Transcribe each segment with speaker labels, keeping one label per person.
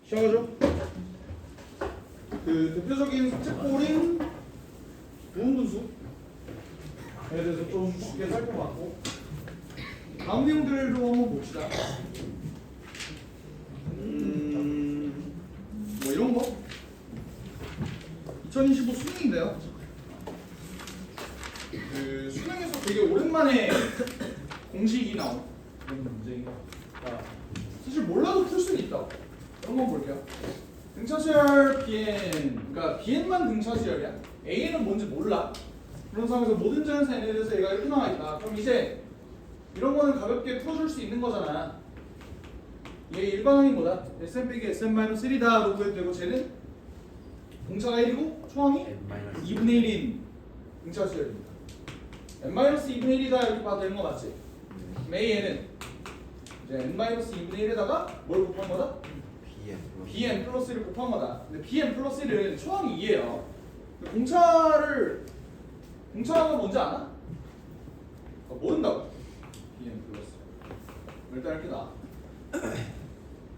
Speaker 1: 시작하죠. 그 대표적인 숙제꼴인 부분분수에 대해서 좀 쉽게 살펴봤고, 다음 내용들도 한번 봅시다. 뭐 이런 거 2025 수능인데요. 그 수능에서 되게 오랜만에 공식이 나온 그런 문제가 사실 몰라도 풀 수는 있다. 이런 거 볼게요. 등차수열 Bn, 그러니까 Bn만 등차수열이야. A는 뭔지 몰라. 그런 상황에서 모든 자연수 N에 대해서 얘가 이렇게 나와 있다. 그럼 이제 이런 거는 가볍게 풀어줄 수 있는 거잖아. 얘 일반항이 뭐다? Sn 빼기 Sn-1이다. 로 구해도 되고, 쟤는 공차가 1이고 초항이 2분의 1인 등차수열입니다. n-2분의 1이다 이렇게 봐도 되는 거 맞지? 그럼 A는 이제 n-2분의 1에다가 뭘 곱한 거다? bn 플러스 1을 곱한 거다. 근데 bn 플러스 1은 초항이 2예요. 공차가 뭔지 아나? 모른다고. bn 플러스 일단 이렇게 나.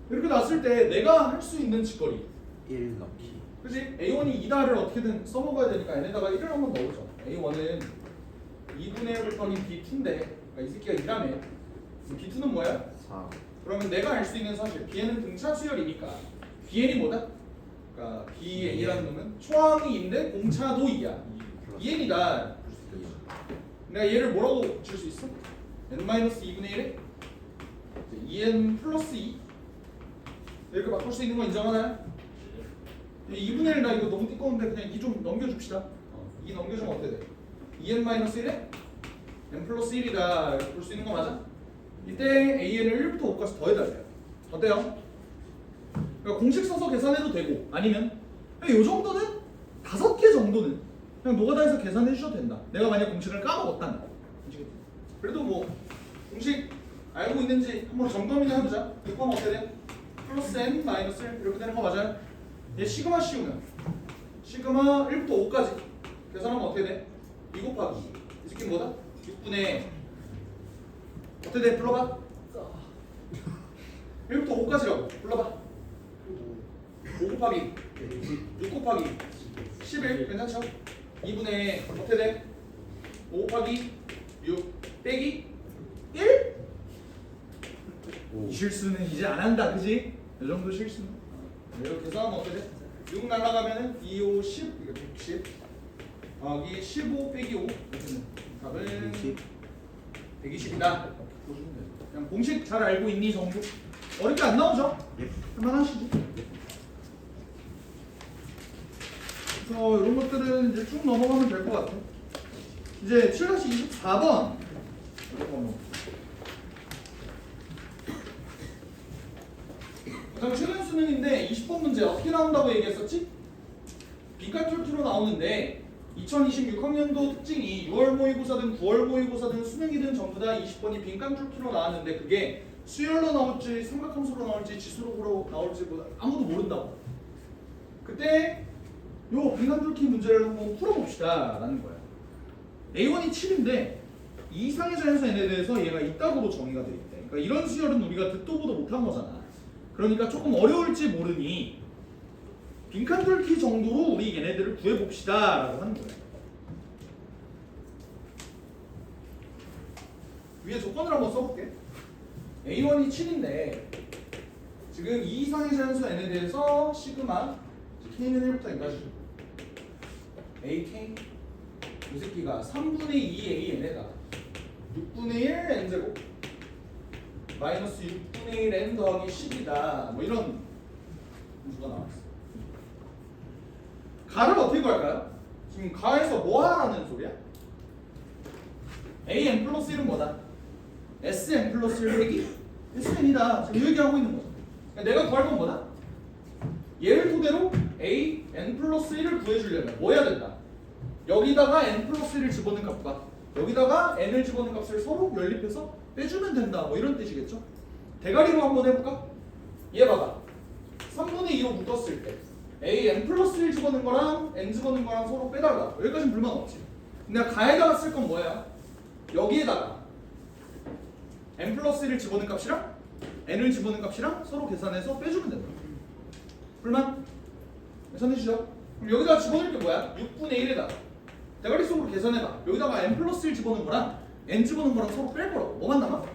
Speaker 1: 이렇게 놨을 때 내가 할 수 있는 직거리
Speaker 2: 1 넣기.
Speaker 1: 그치? A1이 2다를 어떻게든 써먹어야 되니까 n에다가 1을 한번 넣어보자. A1은 2분의 1 곱하기 B2인데, 그러니까 이 새끼가 2라며. B2는 뭐야?
Speaker 2: 4.
Speaker 1: 그러면 내가 알 수 있는 사실 Bn은 등차 수열이니까 Bn이 뭐다? 그러니까 Bn이라는 놈은 초항이 2인데 공차도 2야. 2n이다. 내가 얘를 뭐라고 줄 수 있어? n-2분의 1에 2n 플러스 2 이렇게 바꿀 수 있는 거 인정하나요? 2분의 1 나 이거 너무 띠꺼운데 그냥 2 좀 넘겨줍시다. 2 넘겨주면 어때 돼? 2n-1에 n 플러스 1이다 이렇게 볼 수 있는 거 맞아? 이때 an을 1부터 5까지 더해달래요. 어때요? 그러니까 공식 써서 계산해도 되고, 아니면 이 정도는 5개 정도는 그냥 노가다에서 계산해 주셔도 된다. 내가 만약 공식을 까먹었다면. 그래도 뭐 공식 알고 있는지 한번 점검이나 해보자. 6번 어떻게 돼? 플러스 n 마이너스 1 이렇게 되는 거 맞아요? 얘 시그마 씌우면 시그마 1부터 5까지 계산하면 어떻게 돼? 2 곱하기 이 새끼는 뭐다? 6분의 어떻게 돼? 불러봐. 1부터 5까지라고 불러봐. 5 곱하기 6 곱하기 11 괜찮죠? 2분의 어떻게 돼? 5 곱하기 6 빼기 1? 이 실수는 이제 안 한다, 그지? 이 정도 실수는. 이렇게 계산하면 어떻게 돼? 6 날라가면은 2, 5, 10 이거 110 더하기 15 빼기 5 답은 120이다. 그냥 공식 잘 알고 있니 정도? 어렵게 안 나오죠? 할만하시죠? 그래서 이런 것들은 이제 쭉 넘어가면 될 것 같아. 이제 7-24번 가장 최근 수능인데 20번 문제 어떻게 나온다고 얘기했었지? 빈칸툴키로 나오는데 2026학년도 특징이 6월 모의고사든 9월 모의고사든 수능이든 전부 다 20번이 빈칸툴키로 나왔는데 그게 수열로 나올지 삼각함수로 나올지 지수로 나올지 아무도 모른다고. 그때 요 빈칸툴키 문제를 한번 풀어봅시다 라는 거야. A1이 7인데 이 이상의 자연수 n에 대해서 얘가 이따구로 정의가 돼 있대. 그러니까 이런 수열은 우리가 듣도 보도 못한 거잖아. 그러니까 조금 어려울지 모르니 빈칸툴키 정도로 우리 얘네들을 구해봅시다 라고 하는 거예요. 위에 조건을 한번 써볼게. A1이 7인데 지금 이 이상의 자연수 n에 대해서 시그마 k는 1부터 n까지 ak 이 새끼가 3분의 2 an에다 6분의 1 n제곱 마이너스 6분의 1 n 더하기 10이다 뭐 이런 문수가 나왔어. 가를 어떻게 구할까요? 지금 가에서 뭐 하라는 소리야? an 플러스 1은 뭐다? sn 플러스 1 빼기 sn이다. 지금 이 얘기하고 있는 거죠. 그러니까 내가 구할 건 뭐다? 얘를 토대로 a n 플러스 1을 구해주려면 뭐 해야 된다? 여기다가 n 플러스 1을 집어넣은 값과 여기다가 n을 집어넣은 값을 서로 연립해서 빼주면 된다 뭐 이런 뜻이겠죠? 대가리로 한번 해볼까? 얘 봐봐. 3분의 2로 묶었을 때 a n 플러스 1 집어넣은 거랑 n 집어넣은 거랑 서로 빼달라. 여기까지는 불만 없지. 근데 가에다가 쓸 건 뭐야? 여기에다가 n 플러스 1을 집어넣은 값이랑 n을 집어넣은 값이랑 서로 계산해서 빼주면 된다. 불만? 계산해주죠. 그럼 여기다가 집어넣을 게 뭐야? 6분의 1에다가 대가리 속으로 계산해봐. 여기다가 n 플러스 1 집어넣은 거랑 n 집어넣은 거랑 서로 뺄 거라고. 뭐만 남아?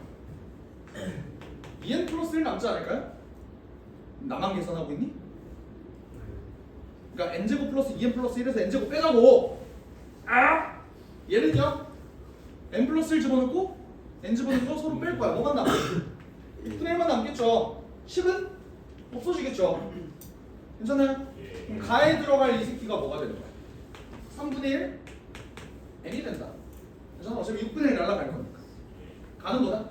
Speaker 1: 2n 플러스 1 남지 않을까요? 나만 계산하고 있니? 그러니까 n제곱 플러스 2n 플러스 1에서 n제곱 빼자고. 아! 얘는요? n 플러스 1 집어넣고 n 집어넣은 거 서로 뺄 거야. 뭐만 남아? 6분의 1만 남겠죠. 10은 없어지겠죠. 괜찮아요? 그럼 가에 들어갈 이 새끼가 뭐가 되는 거야? 3분의 1 n이 된다. 괜찮아? 어차피 6분의 1 날라갈 거니까. 가는 거다.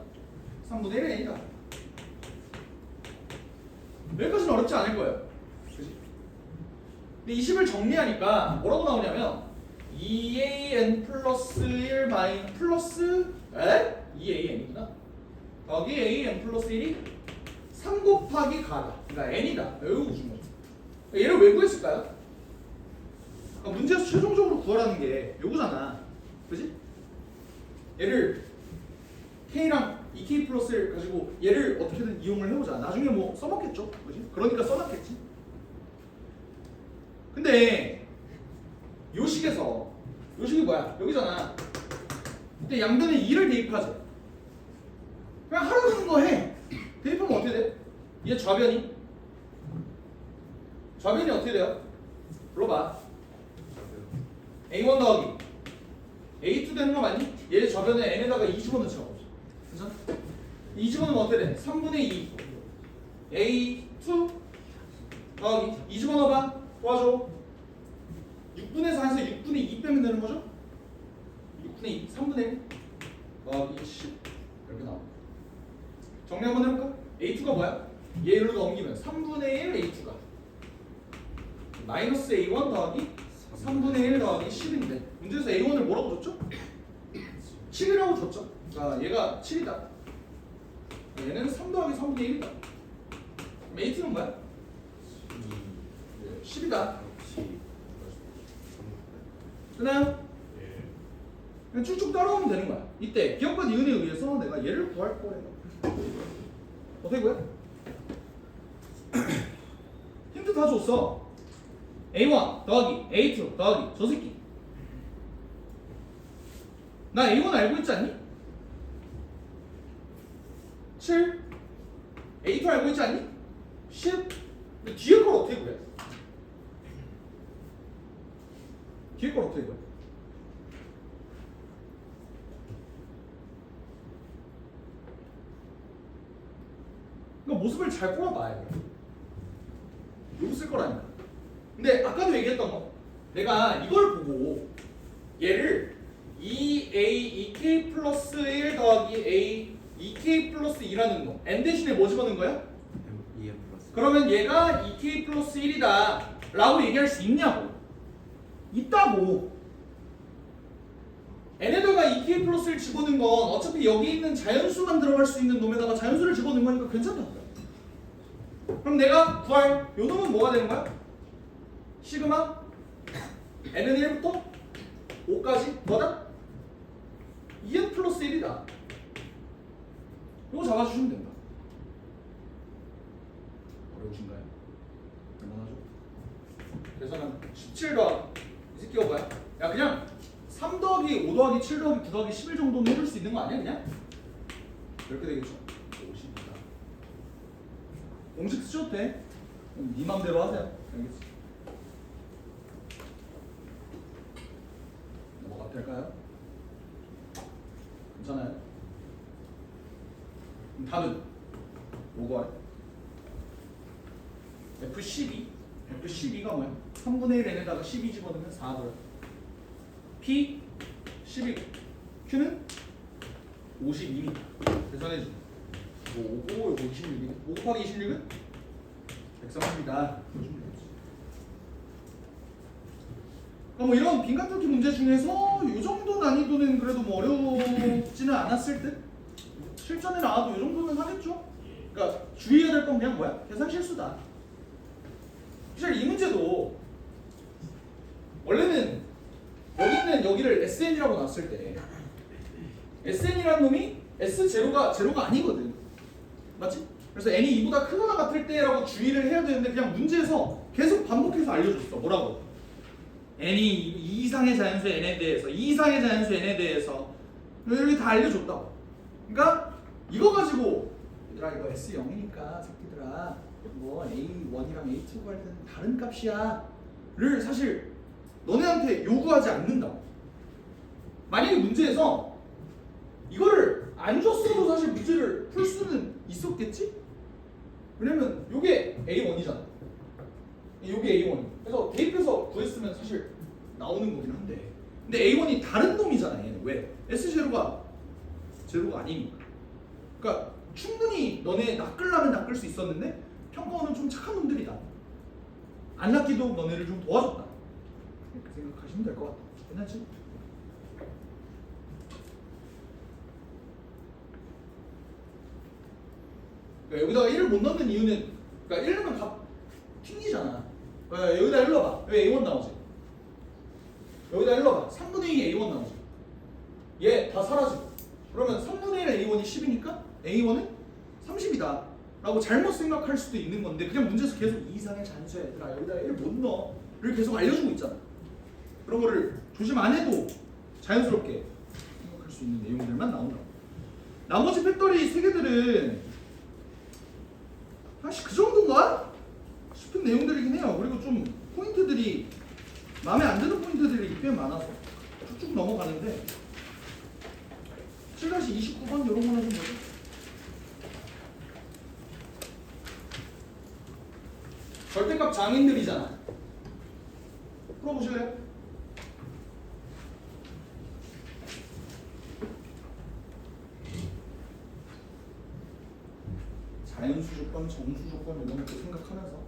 Speaker 1: 3분의 1 n이다. 여기까지는 어렵지 않을 거예요. 그치? 근데 20을 정리하니까 뭐라고 나오냐면 2an 플러스 1 마이너스 플러스 2an이구나. 더하기 an 플러스 1이 3 곱하기 가다. 그러니까 n이다. 여기 준 거죠. 얘를 왜 구했을까요? 그러니까 문제에서 최종적으로 구하라는 게 요거잖아. 그지? 얘를 k랑 2k 플러스를 가지고 얘를 어떻게든 이용을 해보자. 나중에 뭐 써먹겠죠? 그지? 그러니까 써놨겠지. 근데 요 식에서 요 식이 뭐야? 여기잖아. 이때 양변에 2를 대입하죠. 그냥 하라는 거 해. 대입하면 어떻게 돼? 얘 좌변이 어떻게 돼요? 불러봐. A1 더하기 A2 되는 거 맞니? 얘 좌변에 n에다가 2 집어넣자고. 괜찮아? 2 집어넣으면 어떻게 돼? 3분의 2 A2 더하기 2 집어넣어봐. 도와줘. 6분의 4에서 6분의 2 빼면 되는 거죠? 6분의 2 3분의 1 더하기 10 이렇게 나와. 정리 한번 해볼까? A2가 뭐야? 얘로 넘기면 3분의 1 A2가 마이너스 A1 더하기 3분의 1 더하기 10인데 문제에서 A1을 뭐라고 줬죠? 7이라고 줬죠? 자, 얘가 7이다. 얘는 3 더하기 3분의 1이다. 그럼 A2는 뭐야? 10이다. 되나요? 그냥 쭉쭉 따라오면 되는 거야. 이때 기억과 니은에 의해서 내가 얘를 구할 거예요. 어떻게 구해? 힌트 다 줬어. A1 더하기 A2 더하기 저 새끼. 나 A1 알고 있지 않니? 7 A2 알고 있지 않니? 10 근데 뒤에 걸 어떻게 구해? 뒤에 걸 어떻게 구해? 그러니까 모습을 잘 꼬아봐야 돼. 요거 쓸 거라니까. 근데 아까도 얘기했던 거 내가 이걸 보고 얘를 2a 2k 플러스 1 더하기 a 2k 플러스 2라는 거 n 대신에 뭐 집어넣은 거야?
Speaker 2: 2n 플러스.
Speaker 1: 그러면 얘가 2k 플러스 1이다 라고 얘기할 수 있냐고. 있다고. n에다가 2k 플러스 1 집어넣은 건 어차피 여기 있는 자연수만 들어갈 수 있는 놈에다가 자연수를 집어넣은 거니까 괜찮다고요. 그럼 내가 구할 요 놈은 뭐가 되는 거야? 시그마 n은 1부터 5까지 뭐다? 2n 플러스 1이다. 이거 잡아주시면 된다. 어려우신가요? 얼마나죠? 계산은 17 더하기 이 새끼가 뭐야? 야 그냥 3 더하기 5 더하기 7 더하기 9 더하기 11 정도는 해줄 수 있는 거 아니야 그냥? 이렇게 되겠죠? 50이다. 공식 쓰셔도 돼. 네 맘대로 하세요. 알겠어. 뭐가 될까요? 괜찮아요? 그럼 답은 뭐가 F12가 뭐야? 3분의 1 n에다가 12 집어넣으면 4 더요. P 12 Q는 52m. 계산해줘. 5, 요거 26이네. 5 곱하기 26은 130이다. 그러니까 뭐 이런 빈칸뚫기 문제 중에서 이 정도 난이도는 그래도 뭐 어렵지는 않았을 듯. 실전에 나와도 이 정도는 하겠죠. 그러니까 주의해야 될 건 그냥 뭐야? 계산 실수다. 사실 이 문제도 원래는 여기 있는 여기를 SN이라고 놨을 때 SN이라는 놈이 S 제로가 아니거든. 맞지? 그래서 n이 2보다 크거나 같을 때라고 주의를 해야 되는데 그냥 문제에서 계속 반복해서 알려줬어. 뭐라고? n이 2 이상의 자연수 n에 대해서 2 이상의 자연수 n에 대해서 여기 다 알려줬다고. 그러니까 이거 가지고 얘들아 이거 S0이니까 새끼들아 뭐 A1이랑 A2가 할 때는 다른 값이야 를 사실 너네한테 요구하지 않는다. 만약에 문제에서 이거를 안 줬어도 사실 문제를 풀 수는 있었겠지? 왜냐면 요게 A1이잖아. 요게 A1. 그래서 대입해서 구했으면 사실 나오는 거긴 한데 근데 A1이 다른 놈이잖아 얘는. 왜? S0가 제로가 아니니까. 그러니까 충분히 너네 낚으려면 낚을 수 있었는데 평가원은 좀 착한 놈들이다. 안 낚기도 너네를 좀 도와줬다. 이렇게 생각하시면 될 것 같아. 괜찮지? 그러니까 여기다가 1을 못 넣는 이유는 그러니까 1 넣으면 값 튕기잖아. 그러니까 여기다 1 넣어봐. 왜 A1 나오지? 여기다 1 넣어봐. 3분의 2 A1 나오지. 얘 다 사라지고. 그러면 3분의 1 A1이 10이니까 A1은 30이다 라고 잘못 생각할 수도 있는 건데 그냥 문제에서 계속 2 이상의 잔수야 얘들아 여기다 1 못 넣어를 계속 알려주고 있잖아. 그런 거를 조심 안 해도 자연스럽게 생각할 수 있는 내용들만 나온다. 나머지 팩터리 3개들은 사실 그 정도인가? 싶은 내용들이긴 해요. 그리고 좀 포인트들이 마음에 안 드는 포인트들이 꽤 많아서 쭉쭉 넘어가는데 7-29번 이런 거나 좀 보죠. 절대값 장인들이잖아. 풀어보실래요? 자연수 조건, 정수 조건 이런 것도 생각하면서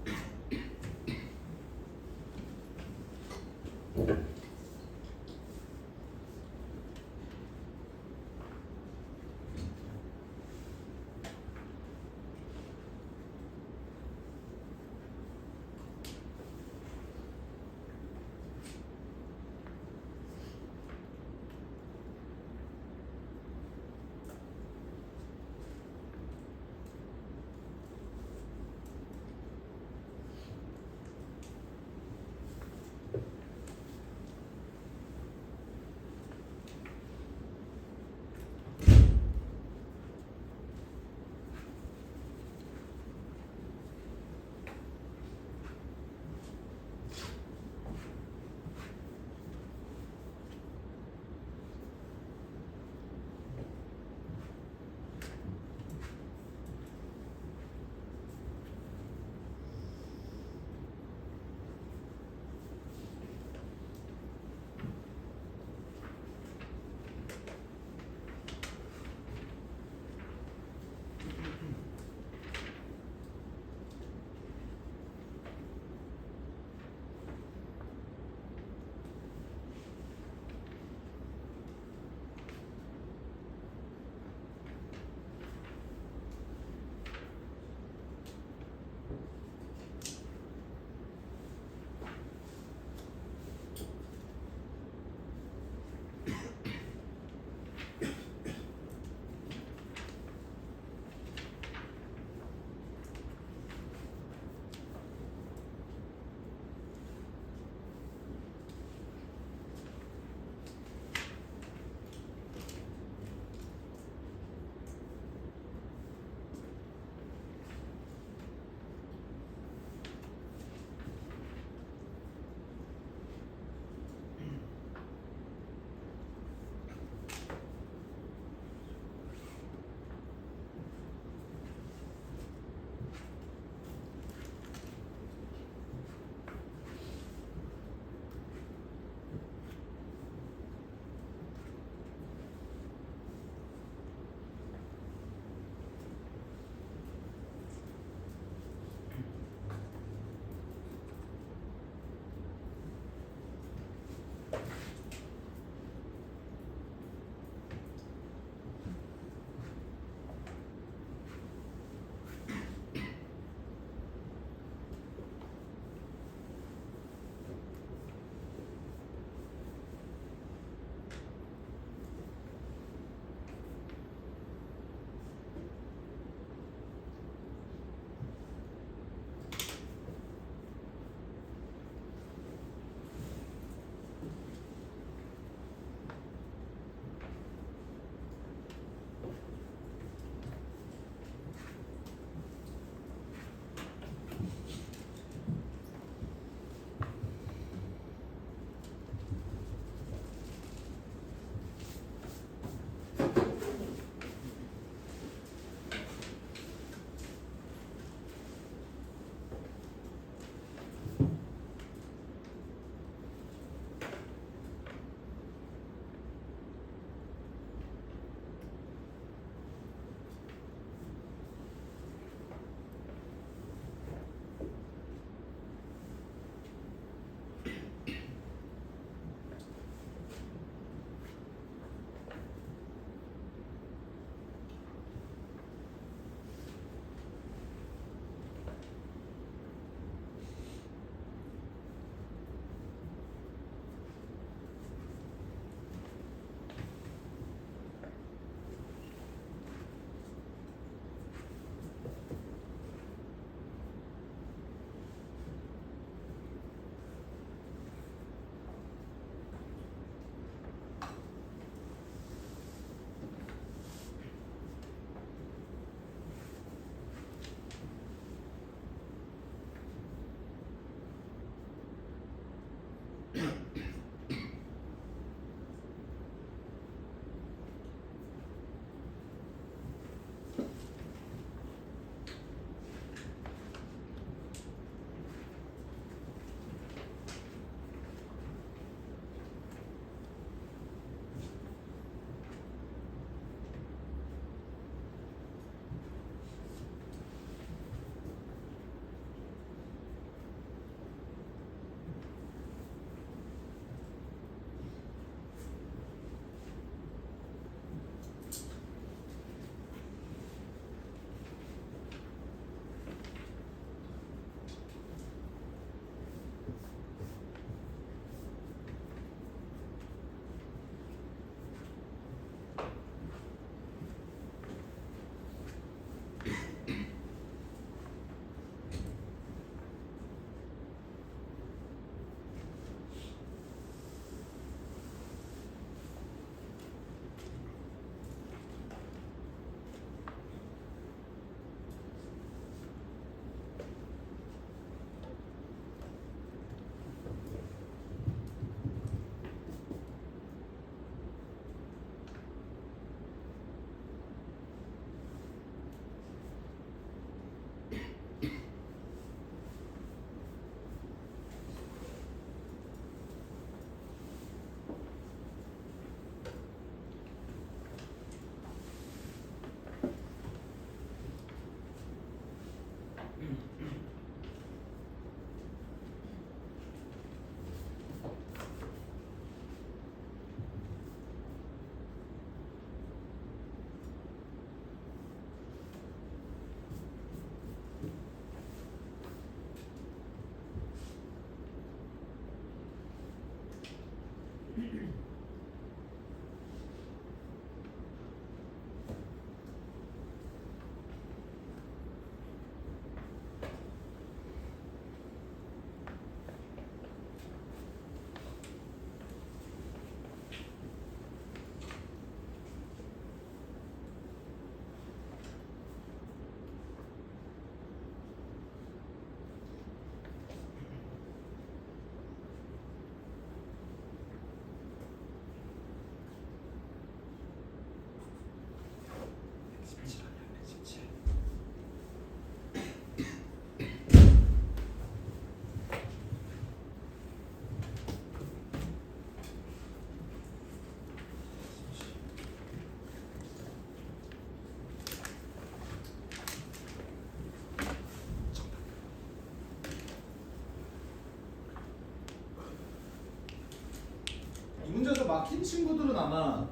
Speaker 1: 막힌 친구들은 아마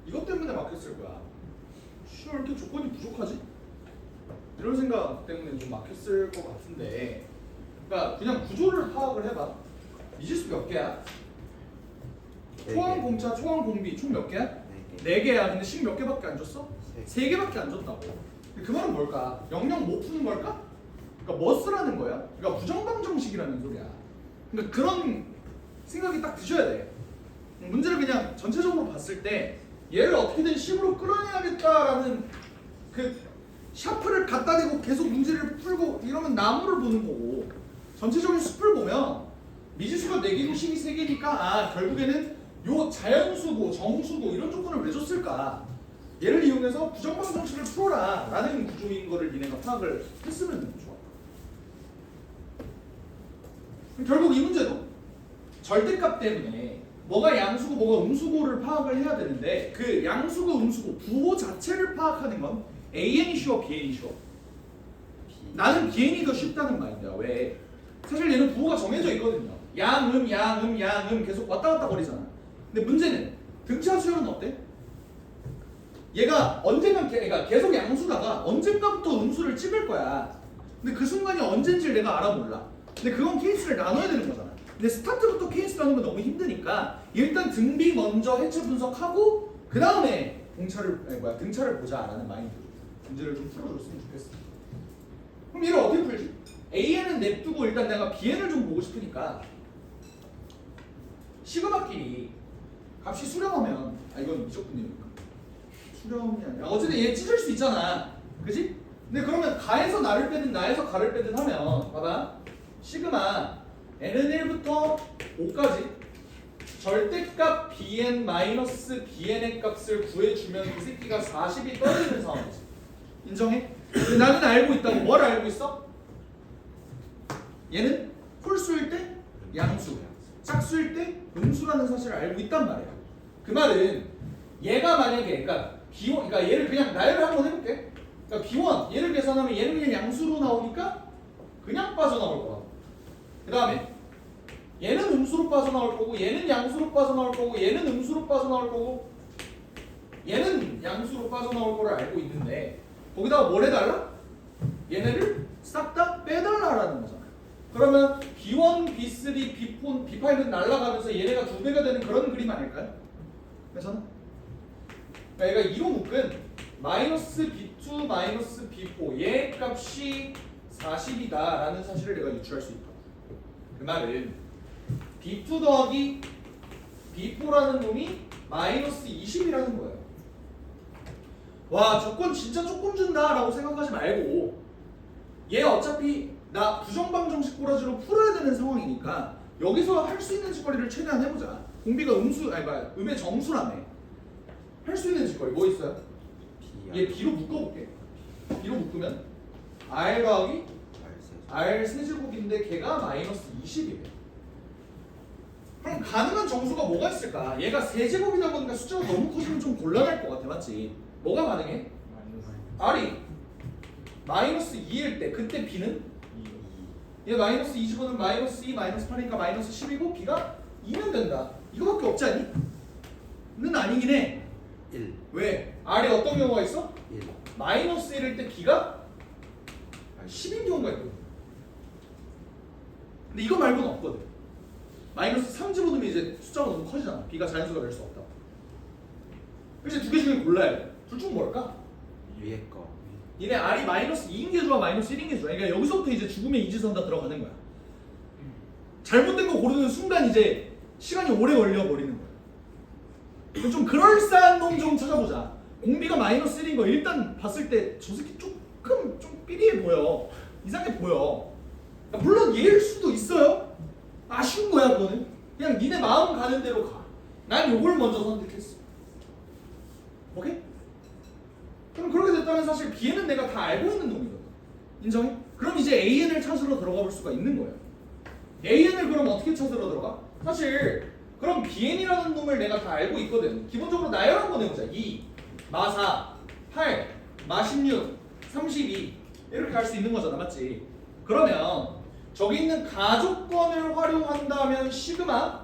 Speaker 1: 이것 때문에 막혔을 거야. 왜 이렇게 조건이 부족하지? 이런 생각 때문에 좀 막혔을 것 같은데, 그러니까 그냥 구조를 파악을 해봐. 미지수 몇 개야? 초항 공차, 초항 공비 총 몇 개야? 4개야. 근데 식 몇 개밖에 안 줬어? 3개밖에 안 줬다고. 그 말은 뭘까? 영영 못 푸는 걸까? 그러니까 뭐 쓰라는 거야? 그러니까 부정방정식이라는 소리야. 그러니까 그런 생각이 딱 드셔야 돼. 문제를 그냥 전체적으로 봤을 때 얘를 어떻게든 식으로 끌어내야겠다라는 그 샤프를 갖다 대고 계속 문제를 풀고 이러면 나무를 보는 거고, 전체적인 숲을 보면 미지수가 4개고 식이 3개니까 아 결국에는 요 자연수고 정수고 이런 조건을 왜 줬을까? 얘를 이용해서 부정방정식을 풀어라 라는 구조인 거를 니네가 파악을 했으면 좋아. 결국 이 문제도 절대값 때문에 뭐가 양수고 뭐가 음수고를 파악을 해야 되는데, 그 양수고 음수고 부호 자체를 파악하는 건 AN이 쉬워 BN이 쉬워? 나는 BN이 더 쉽다는 말이야. 왜? 사실 얘는 부호가 정해져 있거든요. 양음 계속 왔다 갔다 거리잖아. 근데 문제는 등차 수열은 어때? 얘가 언젠가 그러니까 계속 양수다가 언젠가부터 음수를 찍을 거야. 근데 그 순간이 언젠지를 내가 알아 몰라. 근데 그건 케이스를 나눠야 되는 거잖아. 근데 스타트부터 케이스 나누면 너무 힘드니까 일단 등비 먼저 해체 분석하고 그 다음에 등차를 보자라는 마인드로 문제를 좀 풀어줬으면 좋겠어. 그럼 얘를 어떻게 풀지? AN은 냅두고 일단 내가 BN을 좀 보고 싶으니까 시그마끼리 값이 수렴하면 이건 미적분이니까 수렴이 아니라 어쨌든 얘 찢을 수 있잖아, 그지? 근데 그러면 가에서 나를 빼든 나에서 가를 빼든 하면 봐봐, 시그마 n은 1부터 5까지 절대값 bn의 값을 구해주면 이 새끼가 40이 떨어지는 상황이지. 인정해? 근데 나는 알고 있다고. 뭘 알고 있어? 얘는 홀수일 때 양수, 짝수일 때 음수라는 사실을 알고 있단 말이야. 그 말은 얘가 만약에 그러니까 B1, 그러니까 얘를 그냥 나열을 한번 해볼게. 그러니까 B1 얘를 계산하면 얘는 그냥 양수로 나오니까 그냥 빠져나올 거야. 그 다음에 얘는 음수로 빠져나올 거고, 얘는 양수로 빠져나올 거고, 얘는 음수로 빠져나올 거고, 얘는 양수로 빠져나올 거를 알고 있는데 거기다가 뭘 해달라? 얘네를 싹 다 빼달라라는 거잖아. 그러면 B1, B3, B4, B5는 날아가면서 얘네가 2배가 되는 그런 그림 아닐까요? 괜찮아? 그러니까 얘가 2로 묶은 마이너스 B2, 마이너스 B4 얘 값이 40이다 라는 사실을 내가 유추할 수 있다. 그 말은 B2 더하기 B4라는 놈이 마이너스 20이라는 거예요. 와, 조건 진짜 조금 준다 라고 생각하지 말고, 얘 어차피 나 부정방정식 꼬라지로 풀어야 되는 상황이니까 여기서 할 수 있는 짓거리를 최대한 해보자. 공비가 음의 정수라며. 할 수 있는 짓거리 뭐 있어요? 얘 B로 묶어볼게. B로 묶으면 R 더하기 R 세제곱인데 걔가 마이너스 20이래. 그럼 가능한 정수가 뭐가 있을까? 얘가 세제곱이다 보니까 숫자가 너무 커지면 좀 곤란할 것 같아, 맞지? 뭐가 가능해? R이 마이너스 2일 때 그때 B는? 얘 마이너스 2 집어넣으면 마이너스 2, 마이너스 8이니까 마이너스 10이고 B가 2면 된다. 이거밖에 없지 않니? 는 아니긴 해.
Speaker 2: 1.
Speaker 1: 왜? R에 어떤 경우가 있어?
Speaker 2: 1.
Speaker 1: 마이너스 1일 때 B가 10인 경우가 있거든. 근데 이거 말고는 없거든. 마이너스 3 집어넣으면 이제 숫자가 너무 커지잖아. B가 자연수가 될 수 없다. 그래서 두 개 중에 골라야 돼. 둘 중 뭘까?
Speaker 2: 위에 거.
Speaker 1: 얘네 R이 마이너스 2인 게 좋아, 마이너스 1인 게 좋아. 그러니까 여기서부터 이제 죽음의 이지선 다 들어가는 거야. 잘못된 거 고르는 순간 이제 시간이 오래 걸려 버리는 거야. 좀 그럴싸한 놈 좀 찾아보자. 공비가 마이너스 1인 거 일단 봤을 때 저 새끼 조금 좀 삐리해 보여. 이상해 보여. 그러니까 물론 얘일 수도 있어요. 아쉬운 거야 그거는. 그냥 니네 마음 가는 대로 가. 난 요걸 먼저 선택했어. 오케이? 그럼 그렇게 됐다면 사실 B는 내가 다 알고 있는 놈이거든. 인정해? 그럼 이제 AN을 찾으러 들어가 볼 수가 있는 거예요. AN을 그럼 어떻게 찾으러 들어가? 사실 그럼 BN이라는 놈을 내가 다 알고 있거든. 기본적으로 나열 한번 해보자. 2, 마 4, 8, 마 16, 32 이렇게 갈 수 있는 거잖아, 맞지? 그러면 저기 있는 가조건을 활용한다면 시그마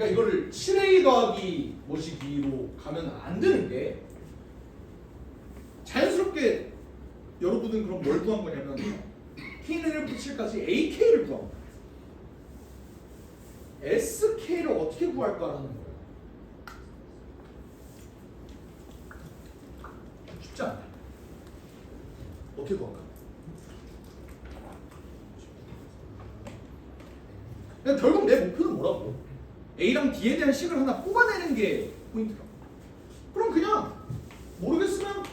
Speaker 1: 그러니까 이거를 7a 더하기 뭐시 b로 가면 안 되는 게 자연스럽게 여러분은 그럼 뭘 구한 거냐면 k는 1부터7까지 ak를 구한 거야. sk를 어떻게 구할까라는 거예요. 쉽지 않아. 어떻게 구할까? 그냥 결국 내 목표는 뭐라고? A랑 B에 대한 식을 하나 뽑아내는 게 포인트야. 그럼 그냥 모르겠으면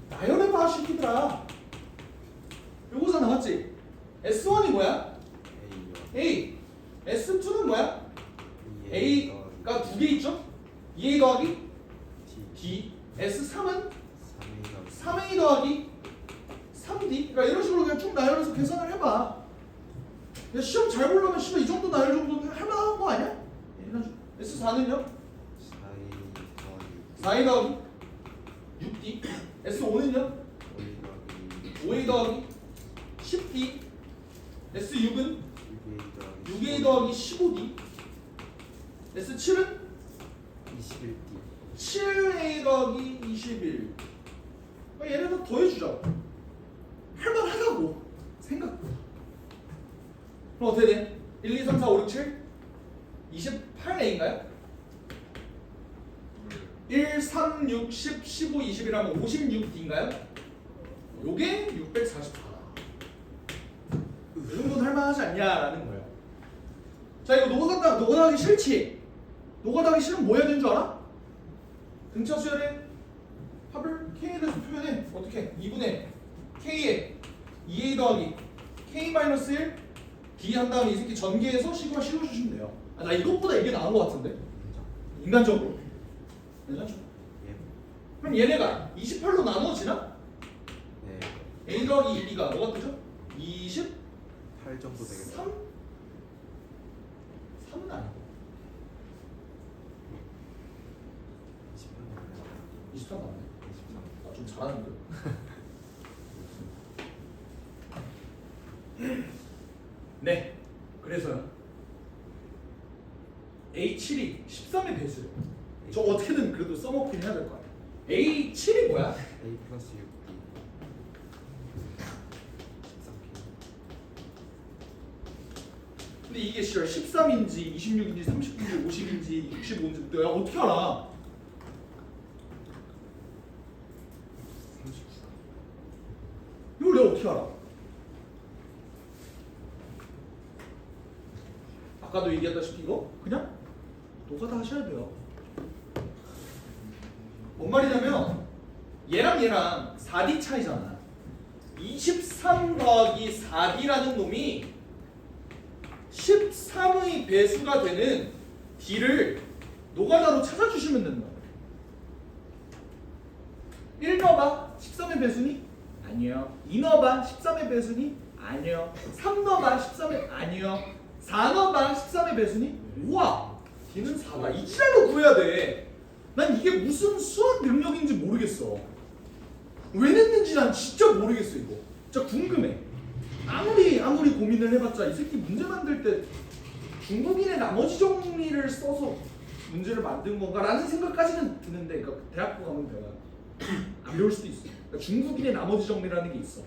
Speaker 1: 나열해봐 시키더라. 요거잖아, 맞지? S1이 뭐야? A. S2는 뭐야? A가 두 개 있죠? 2A 더하기 D. S3은 3A 더하기 3D. 그러니까 이런 식으로 그냥 쭉 나열해서 계산을 해봐. 야, 시험 잘 보려면 씨발 이 정도 나열 정도는 할만한 거 아니야? S4는요? 4A 더하기 6D. S5는요? 5A 더하기 10D. S6은 6A 더하기 15D. S7은
Speaker 2: 21D.
Speaker 1: 7A 더하기 21. 얘네들 더해주자. 할만하다고 생각보다. 그럼 어떻게 돼? 1, 2, 3, 4, 5, 6, 7? 28A인가요? 1, 3, 6, 10, 15, 21하면 56D인가요? 요게 644. 이 정도는 할만하지 않냐라는 거예요. 자, 이거 노가다하기 싫지? 노가다하기 싫으면 뭐 해야 되는 줄 알아? 등차 수열의 합을 K에 대해서 표현해. 어떻게? 2분의 K에 2A 더하기 K-1 D 한 다음에 이 새끼 전개해서 시그마 씌워주시면 돼요. 나 이것보다 이게 나은 것 같은데? 인간적으로. 괜찮죠?
Speaker 2: 예.
Speaker 1: 그럼 얘네가 28로 나누어지나?
Speaker 2: 네.
Speaker 1: A 더하기 2B가 뭐가 뜨죠? 23?
Speaker 2: 8 정도 되겠다.
Speaker 1: 3은 아니고 23 맞네. 좀 잘하는데. 네. 그래서요. A7이 13의 배수예요. 저 어떻게든 그래도 써먹긴 해야 될 거 아니야. A7이 뭐야?
Speaker 2: A 플러스 6D. 13K.
Speaker 1: 근데 이게 13인지 26인지 39인지 50인지 65인지 내가 어떻게 알아?
Speaker 2: 34.
Speaker 1: 이걸 내가 어떻게 알아? 아까도 얘기했다시피 이거 그냥 노가다 하셔야 돼요. 뭔 말이냐면 얘랑 4D 차이잖아. 23 더하기 4D라는 놈이 13의 배수가 되는 D를 노가다로 찾아주시면 된다. 1 넣어봐. 13의 배수니? 아니요. 2 넣어봐. 13의 배수니? 아니요. 3 넣어봐. 13의 아니요. 4 넣어봐. 13의 배수니? 우와! D는 4다. 이 지랄로 구해야 돼. 난 이게 무슨 수학 능력인지 모르겠어. 왜 냈는지 난 진짜 모르겠어 이거. 진짜 궁금해. 아무리 고민을 해봤자 이 새끼 문제 만들 때 중국인의 나머지 정리를 써서 문제를 만든 건가라는 생각까지는 드는데, 그러니까 대학교 가면 내가 안 배울 수도 있어. 그러니까 중국인의 나머지 정리라는 게 있어.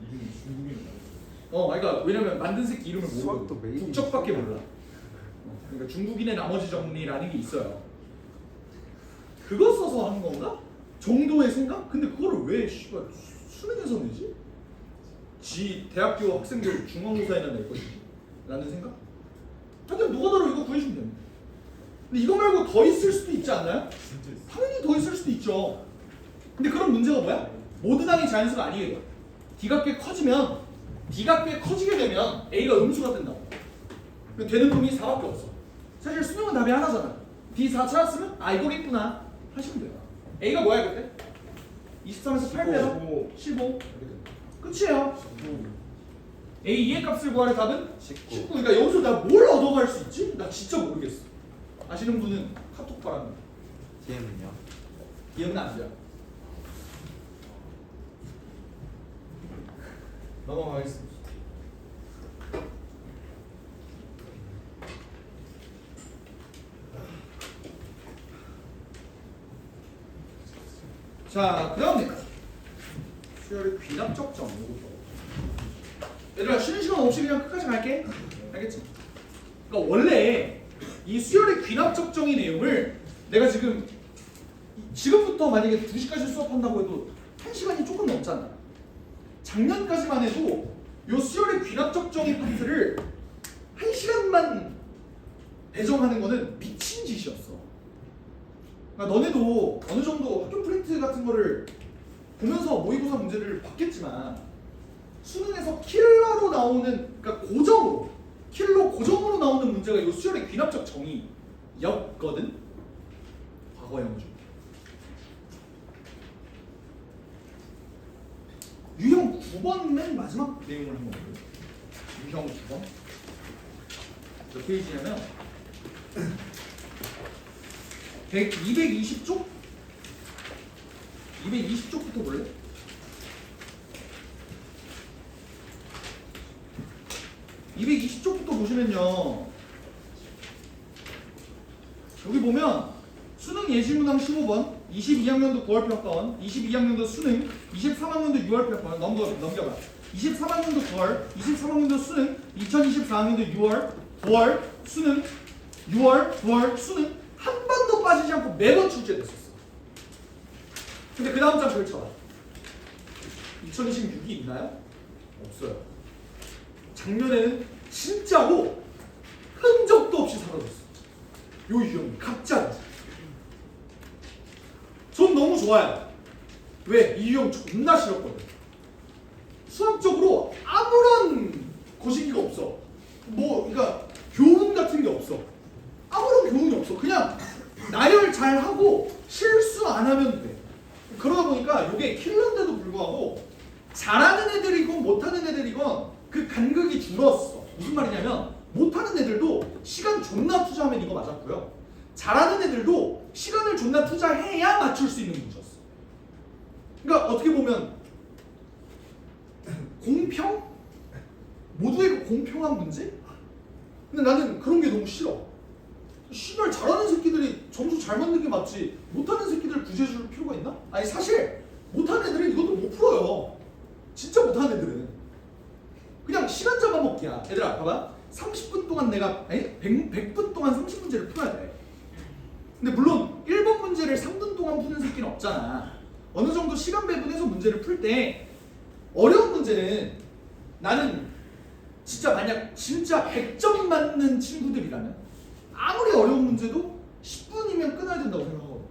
Speaker 3: 이름이 중국인.
Speaker 1: 그러니까 왜냐면 만든 새끼 이름을
Speaker 2: 수학도
Speaker 1: 모르고
Speaker 2: 메인
Speaker 1: 국적밖에 몰라. 그러니까 중국인의 나머지 정리라는 게 있어요. 그거 써서 하는 건가? 정도의 생각? 근데 그거를 왜 씨발 수능에서 내지? 지 대학교 학생들 중간고사에나 낼 것이지 라는 생각? 하여튼 노가다로 이거 구해주면 됩니다. 근데 이거 말고 더 있을 수도 있지 않나요?
Speaker 3: 진짜 있어.
Speaker 1: 당연히 더 있을 수도 있죠. 근데 그런 문제가 뭐야? 모든 항이 자연수가 아니게 돼. D가 꽤 커지면 D가 꽤 커지게 되면 A가 음수가 된다고. 되는 놈이 4밖에 없어. 사실 수능은 답이 하나잖아. D 4 찾았으면 이거겠구나 하시면 돼요. A가 뭐야 그때? 23에서 8 빼서 15 끝이에요. A 2의 값을 구하래. 답은 19. 그러니까 여기서 나 뭘 얻어갈 수 있지? 나 진짜 모르겠어. 아시는 분은 카톡 바랍니다.
Speaker 2: DM은요?
Speaker 1: 기억은 안 돼요. 넘어가겠습니다. 자, 그 다음에 수열의 귀납적정 이것도. 얘들아 쉬는 시간 없이 그냥 끝까지 갈게. 알겠지? 그러니까 원래 이 수열의 귀납적정의 내용을 내가 지금부터 만약에 2시까지 수업한다고 해도 1시간이 조금 넘잖아. 작년까지만 해도 요 수열의 귀납적정의 파트를 1시간만 배정하는 거는 미친 짓이었어. 그러니까 너네도 어느 정도 학교 프린트 같은 거를 보면서 모의고사 문제를 봤겠지만 수능에서 킬러로 나오는, 그러니까 고정으로 나오는 문제가 이 수열의 귀납적 정의였거든. 과거 영어 중. 유형 9번 맨 마지막 내용을 한번 볼게요. 유형 9번 몇 페이지냐면 220쪽? 220쪽부터 볼래? (220쪽부터) 보시면요, 여기 보면 수능 예시문항 15번 22학년도 9월 평가원, 22학년도 수능, 23학년도 6월 평가원 넘겨봐. 23학년도 9월, 23학년도 수능, 2024학년도 6월, 9월 수능, 6월, 9월 수능 한 번도 빠지지 않고 매번 출제됐었어. 근데 그 다음 장 펼쳐봐. 2026이 있나요? 없어요. 작년에는 진짜로 흔적도 없이 사라졌어. 요 유형이 각자. 전 너무 좋아요. 왜? 이 유형 존나 싫었거든. 수학적으로 아무런 거시기가 없어. 그러니까 교훈 같은 게 없어. 아무런 교훈이 없어. 그냥 나열 잘 하고 실수 안 하면 돼. 그러다 보니까 이게 킬러인데도 불구하고 잘하는 애들이건 못하는 애들이건 그 간극이 줄었어. 무슨 말이냐면 못하는 애들도 시간 존나 투자하면 이거 맞았고요. 잘하는 애들도 시간을 존나 투자해야 맞출 수 있는 문제였어. 그러니까 어떻게 보면 공평? 모두에게 공평한 문제? 근데 나는 그런 게 너무 싫어. 시발 잘하는 새끼들이 점수 잘 맞는 게 맞지 못하는 새끼들 구제해줄 필요가 있나? 아니 사실 못하는 애들은 이것도 못 풀어요. 진짜 못하는 애들은 그냥 시간 잡아먹기야. 얘들아 봐봐. 30분 동안 내가 100분 동안 30문제를 풀어야 돼. 근데 물론 1번 문제를 3분 동안 푸는 새끼는 없잖아. 어느 정도 시간 배분해서 문제를 풀 때 어려운 문제는 나는 진짜 만약 진짜 100점 맞는 친구들이라면 아무리 어려운 문제도 10분이면 끊어야 된다고 생각하거든.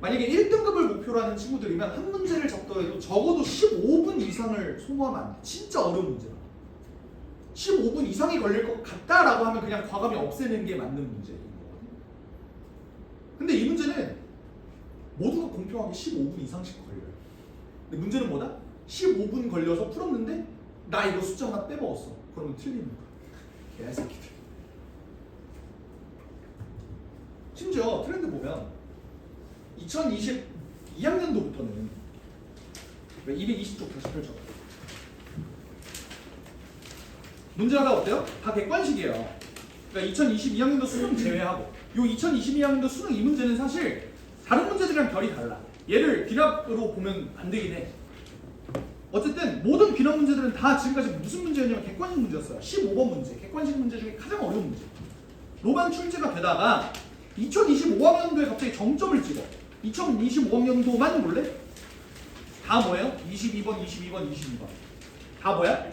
Speaker 1: 만약에 1등급을 목표로 하는 친구들이면 한 문제를 적더라도 적어도 15분 이상을 소모하면 안 돼. 진짜 어려운 문제라. 15분 이상이 걸릴 것 같다라고 하면 그냥 과감히 없애는 게 맞는 문제인 거거든. 근데 이 문제는 모두가 공평하게 15분 이상씩 걸려요. 근데 문제는 뭐다? 15분 걸려서 풀었는데 나 이거 숫자 하나 빼먹었어. 그러면 틀리는 거야. 개새끼들. 심지어 트렌드 보면 2022학년도부터는 220쪽 다시 펼쳐. 문제가 어때요? 다 객관식이에요. 그러니까 2022학년도 수능 제외하고 요 2022학년도 수능 이 문제는 사실 다른 문제들이랑 결이 달라. 얘를 귀납으로 보면 안 되긴 해. 어쨌든 모든 귀납 문제들은 다 지금까지 무슨 문제였냐면 객관식 문제였어요. 15번 문제, 객관식 문제 중에 가장 어려운 문제. 로만 출제가 되다가 2025학년도에 갑자기 정점을 찍어. 2025학년도만 볼래? 다 뭐예요? 22번, 22번, 22번. 다 뭐야?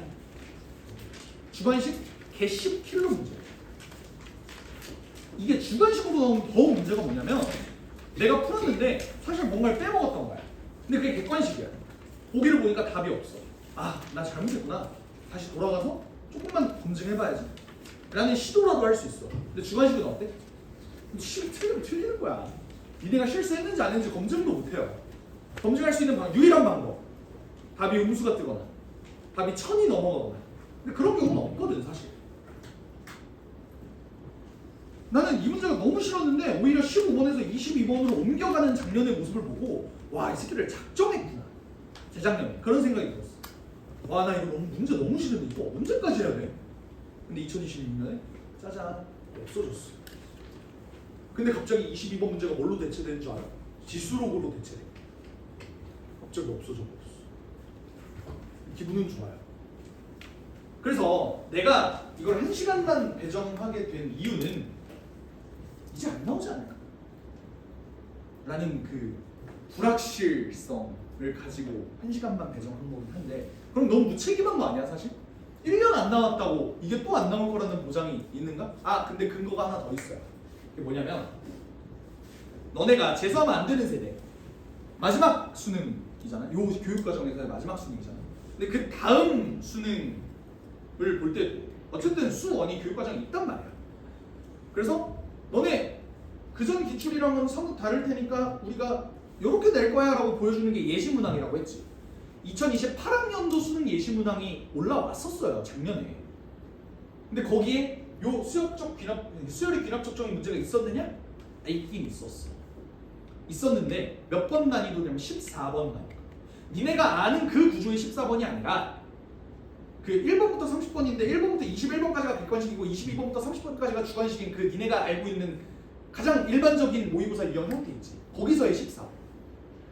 Speaker 1: 주관식 개 10킬로 문제. 이게 주관식으로 나오면 더 문제가 뭐냐면 내가 풀었는데 사실 뭔가를 빼먹었던 거야. 근데 그게 객관식이야. 보기를 보니까 답이 없어. 아, 나 잘못했구나. 다시 돌아가서 조금만 검증해봐야지 라는 시도라도 할 수 있어. 근데 주관식은 어때? 틀리면 틀리는 거야. 니네가 실수했는지 안 했는지 검증도 못해요. 검증할 수 있는 유일한 방법, 답이 음수가 뜨거나 답이 1000이 넘어가거나. 근데 그런 경우는 없거든 사실. 나는 이 문제가 너무 싫었는데 오히려 15번에서 22번으로 옮겨가는 작년의 모습을 보고 와, 이 새끼를 작정했구나. 재작년에 그런 생각이 들었어. 와, 나 이거 문제 너무 싫은데 이거 언제까지 해야 돼? 근데 2026년에 짜잔 없어졌어. 근데 갑자기 22번 문제가 뭘로 대체되는 줄 알아? 지수록으로 대체돼. 갑자기 없어져 버렸어. 기분은 좋아요. 그래서 내가 이걸 1시간만 배정하게 된 이유는 이제 안 나오지 않을까? 라는 그 불확실성을 가지고 1시간만 배정한 거긴 한데 그럼 너무 무책임한 거 아니야 사실? 1년 안 나왔다고 이게 또 안 나올 거라는 보장이 있는가? 아 근데 근거가 하나 더 있어요. 그게 뭐냐면 너네가 재수하면 안 되는 세대 마지막 수능이잖아. 요 교육과정에서의 마지막 수능이잖아. 근데 그 다음 수능을 볼 때 어쨌든 수1이 교육과정이 있단 말이야. 그래서 너네 그전 기출이랑은 성급 다를 테니까 우리가 요렇게 낼 거야 라고 보여주는 게 예시문항이라고 했지. 2028학년도 수능 예시문항이 올라왔었어요 작년에. 근데 거기에 요 수열의 귀납적정의 문제가 있었느냐? 있긴 있었어. 있었는데 몇 번 난이도냐면 14번 난이도. 니네가 아는 그 구조의 14번이 아니라 그 1번부터 30번인데 1번부터 21번까지가 객관식이고 22번부터 30번까지가 주관식인 그 니네가 알고 있는 가장 일반적인 모의고사 유형 형태 있지. 거기서의 14.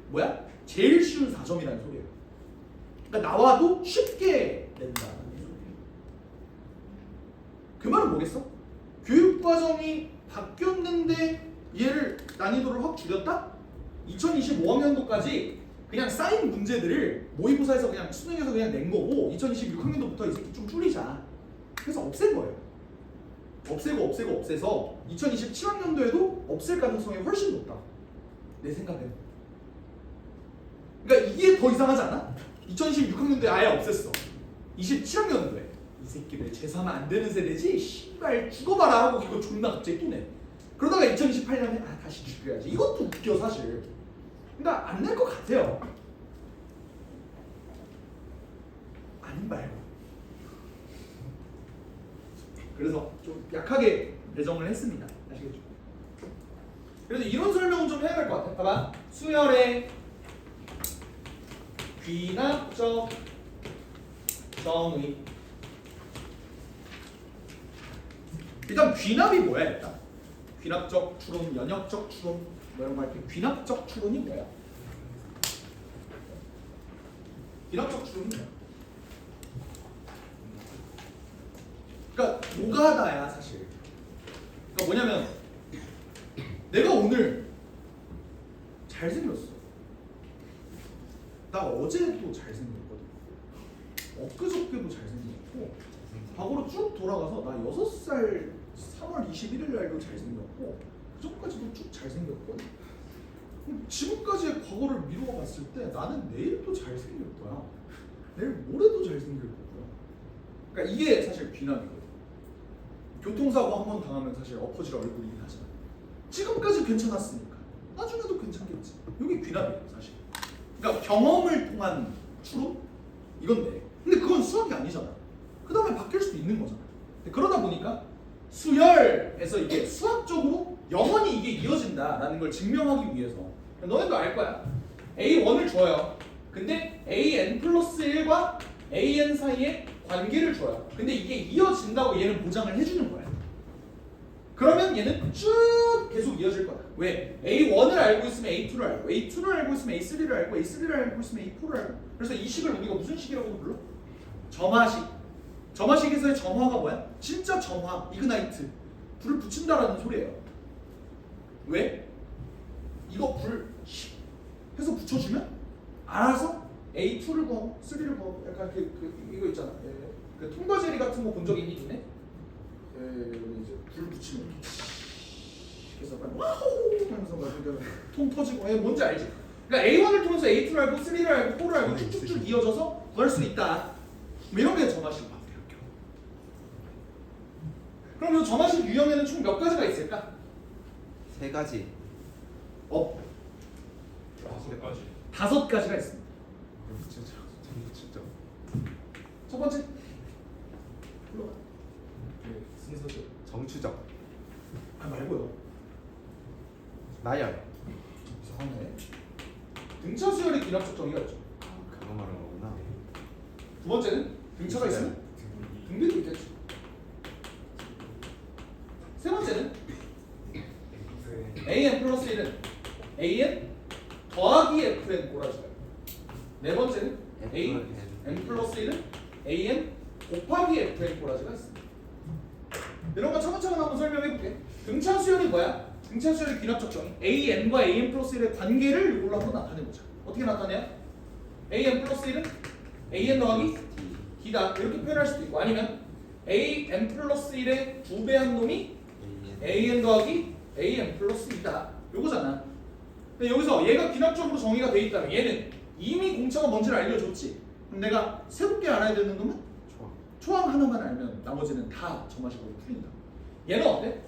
Speaker 1: 뭐야? 제일 쉬운 4점이라는 소리예요. 그러니까 나와도 쉽게 낸다는 소리예요. 그 말은 뭐겠어? 교육과정이 바뀌었는데 얘를 난이도를 확 줄였다? 2025학년도까지 그냥 쌓인 문제들을 모의고사에서 그냥 수능에서 그냥 낸 거고 2026학년도부터 이 새끼 좀 줄이자. 그래서 없앤 거예요. 없애고 없애서 2027학년도에도 없앨 가능성이 훨씬 높다. 내 생각에는. 그러니까 이게 더 이상하지 않아? 2026학년도에 아예 없앴어. 27학년도에 이 새끼들 재수하면 안 되는 세대지. 씨발 죽어봐라 하고 이거 존나 갑자기 또 내. 그러다가 2028년에 다시 죽여야지. 이것도 웃겨 사실. 그러니까 안 낼 것 같아요. 아닌 말고. 그래서 좀 약하게 배정을 했습니다. 아시겠죠? 그래서 이런 설명은 좀 해야 될 것 같아. 봐봐. 수열의 귀납적 정의. 일단 귀납이 뭐야 일단? 귀납적 추론, 연역적 추론 뭐 이런 거 할 때 귀납적 추론이 뭐야? 귀납적 추론이 뭐야? 그러니까 노가다야 사실. 그러니까 뭐냐면 내가 오늘 잘생겼어. 나 어제도 잘생겼거든. 엊그저께도 잘생겼고 과거로 쭉 돌아가서 나 6살 3월 21일 날도 잘생겼고 그전까지도 쭉 잘생겼거든. 지금까지의 과거를 미루어 봤을 때 나는 내일도 잘생길 거야. 내일 모레도 잘생길 거고요. 그러니까 이게 사실 귀납이거든. 교통사고 한 번 당하면 사실 엎어질 얼굴이긴 하지만 지금까지 괜찮았으니까 나중에도 괜찮겠지. 이게 귀납이에요 사실. 그러니까 경험을 통한 추론? 이건데 근데 그건 수학이 아니잖아. 그 다음에 바뀔 수도 있는 거잖아. 그러다 보니까 수열에서 이게 수학적으로 영원히 이게 이어진다라는 걸 증명하기 위해서 너네도 알 거야. A1을 줘요. 근데 AN 플러스 1과 AN 사이에 관계를 줘요. 근데 이게 이어진다고 얘는 보장을 해주는 거야. 그러면 얘는 쭉 계속 이어질 거다. 왜? A1을 알고 있으면 A2를 알고, A2를 알고 있으면 A3를 알고, A3를 알고 있으면 A4를 알고. 그래서 이 식을 우리가 무슨 식이라고 불러? 점화식. 점화식에서의 점화가 뭐야? 진짜 점화, 이그나이트. 불을 붙인다라는 소리예요. 왜? 이거 불 해서 붙여주면 알아서 A2를 구하고 3를 구하고 약간 이거 있잖아. 그 통과 제리 같은 거 본 적 있니 니네? 여기 이제 불 붙이면 그래서 와우 하면서 막 통 터지고 뭔지 알지? 그러니까 A1을 통해서 A2를 알고 3를 알고 4를 알고 쭉쭉쭉 이어져서 구할 수 있다. 뭐 이런 게 점화식 방법이야. 그럼 이 점화식 유형에는 총 몇 가지가 있을까?
Speaker 2: 3가지.
Speaker 1: 5 가지가 있습니다.
Speaker 2: 진짜.
Speaker 1: 첫 번째 불러봐. 순서대로.
Speaker 2: 정추적.
Speaker 1: 말고요.
Speaker 2: 나열.
Speaker 1: 이상하네. 등차 수열의 귀납적 정의가 있죠.
Speaker 2: 그거 말하는 거구나.
Speaker 1: 두 번째는 등차가 있으면 등비도 있겠죠. 세 번째는 AN 플러스 1은 AN 더하기 FN 꼬라지가. 네 번째는 A n 플러스 1은 an 곱하기 fn 꼬라지가 있습니다. 이런 거 차근차근 한번 설명해 볼게. 등차 수열이 뭐야? 등차 수열의 귀납적 정의 an과 an 플러스 1의 관계를 이걸로 한번 나타내보자. 어떻게 나타내요? an 플러스 1은 an 더하기 d다 이렇게 표현할 수도 있고, 아니면 an 플러스 1의 2배 한 놈이 an 더하기 an 플러스 2다 요거잖아. 근데 여기서 얘가 귀납적으로 정의가 돼 있다면 얘는 이미 공차가 뭔지를 알려줬지. 그럼 내가 새롭게 알아야 되는 놈은 초항 하나만 알면 나머지는 다 정화식으로 풀린다. 얘는 어때?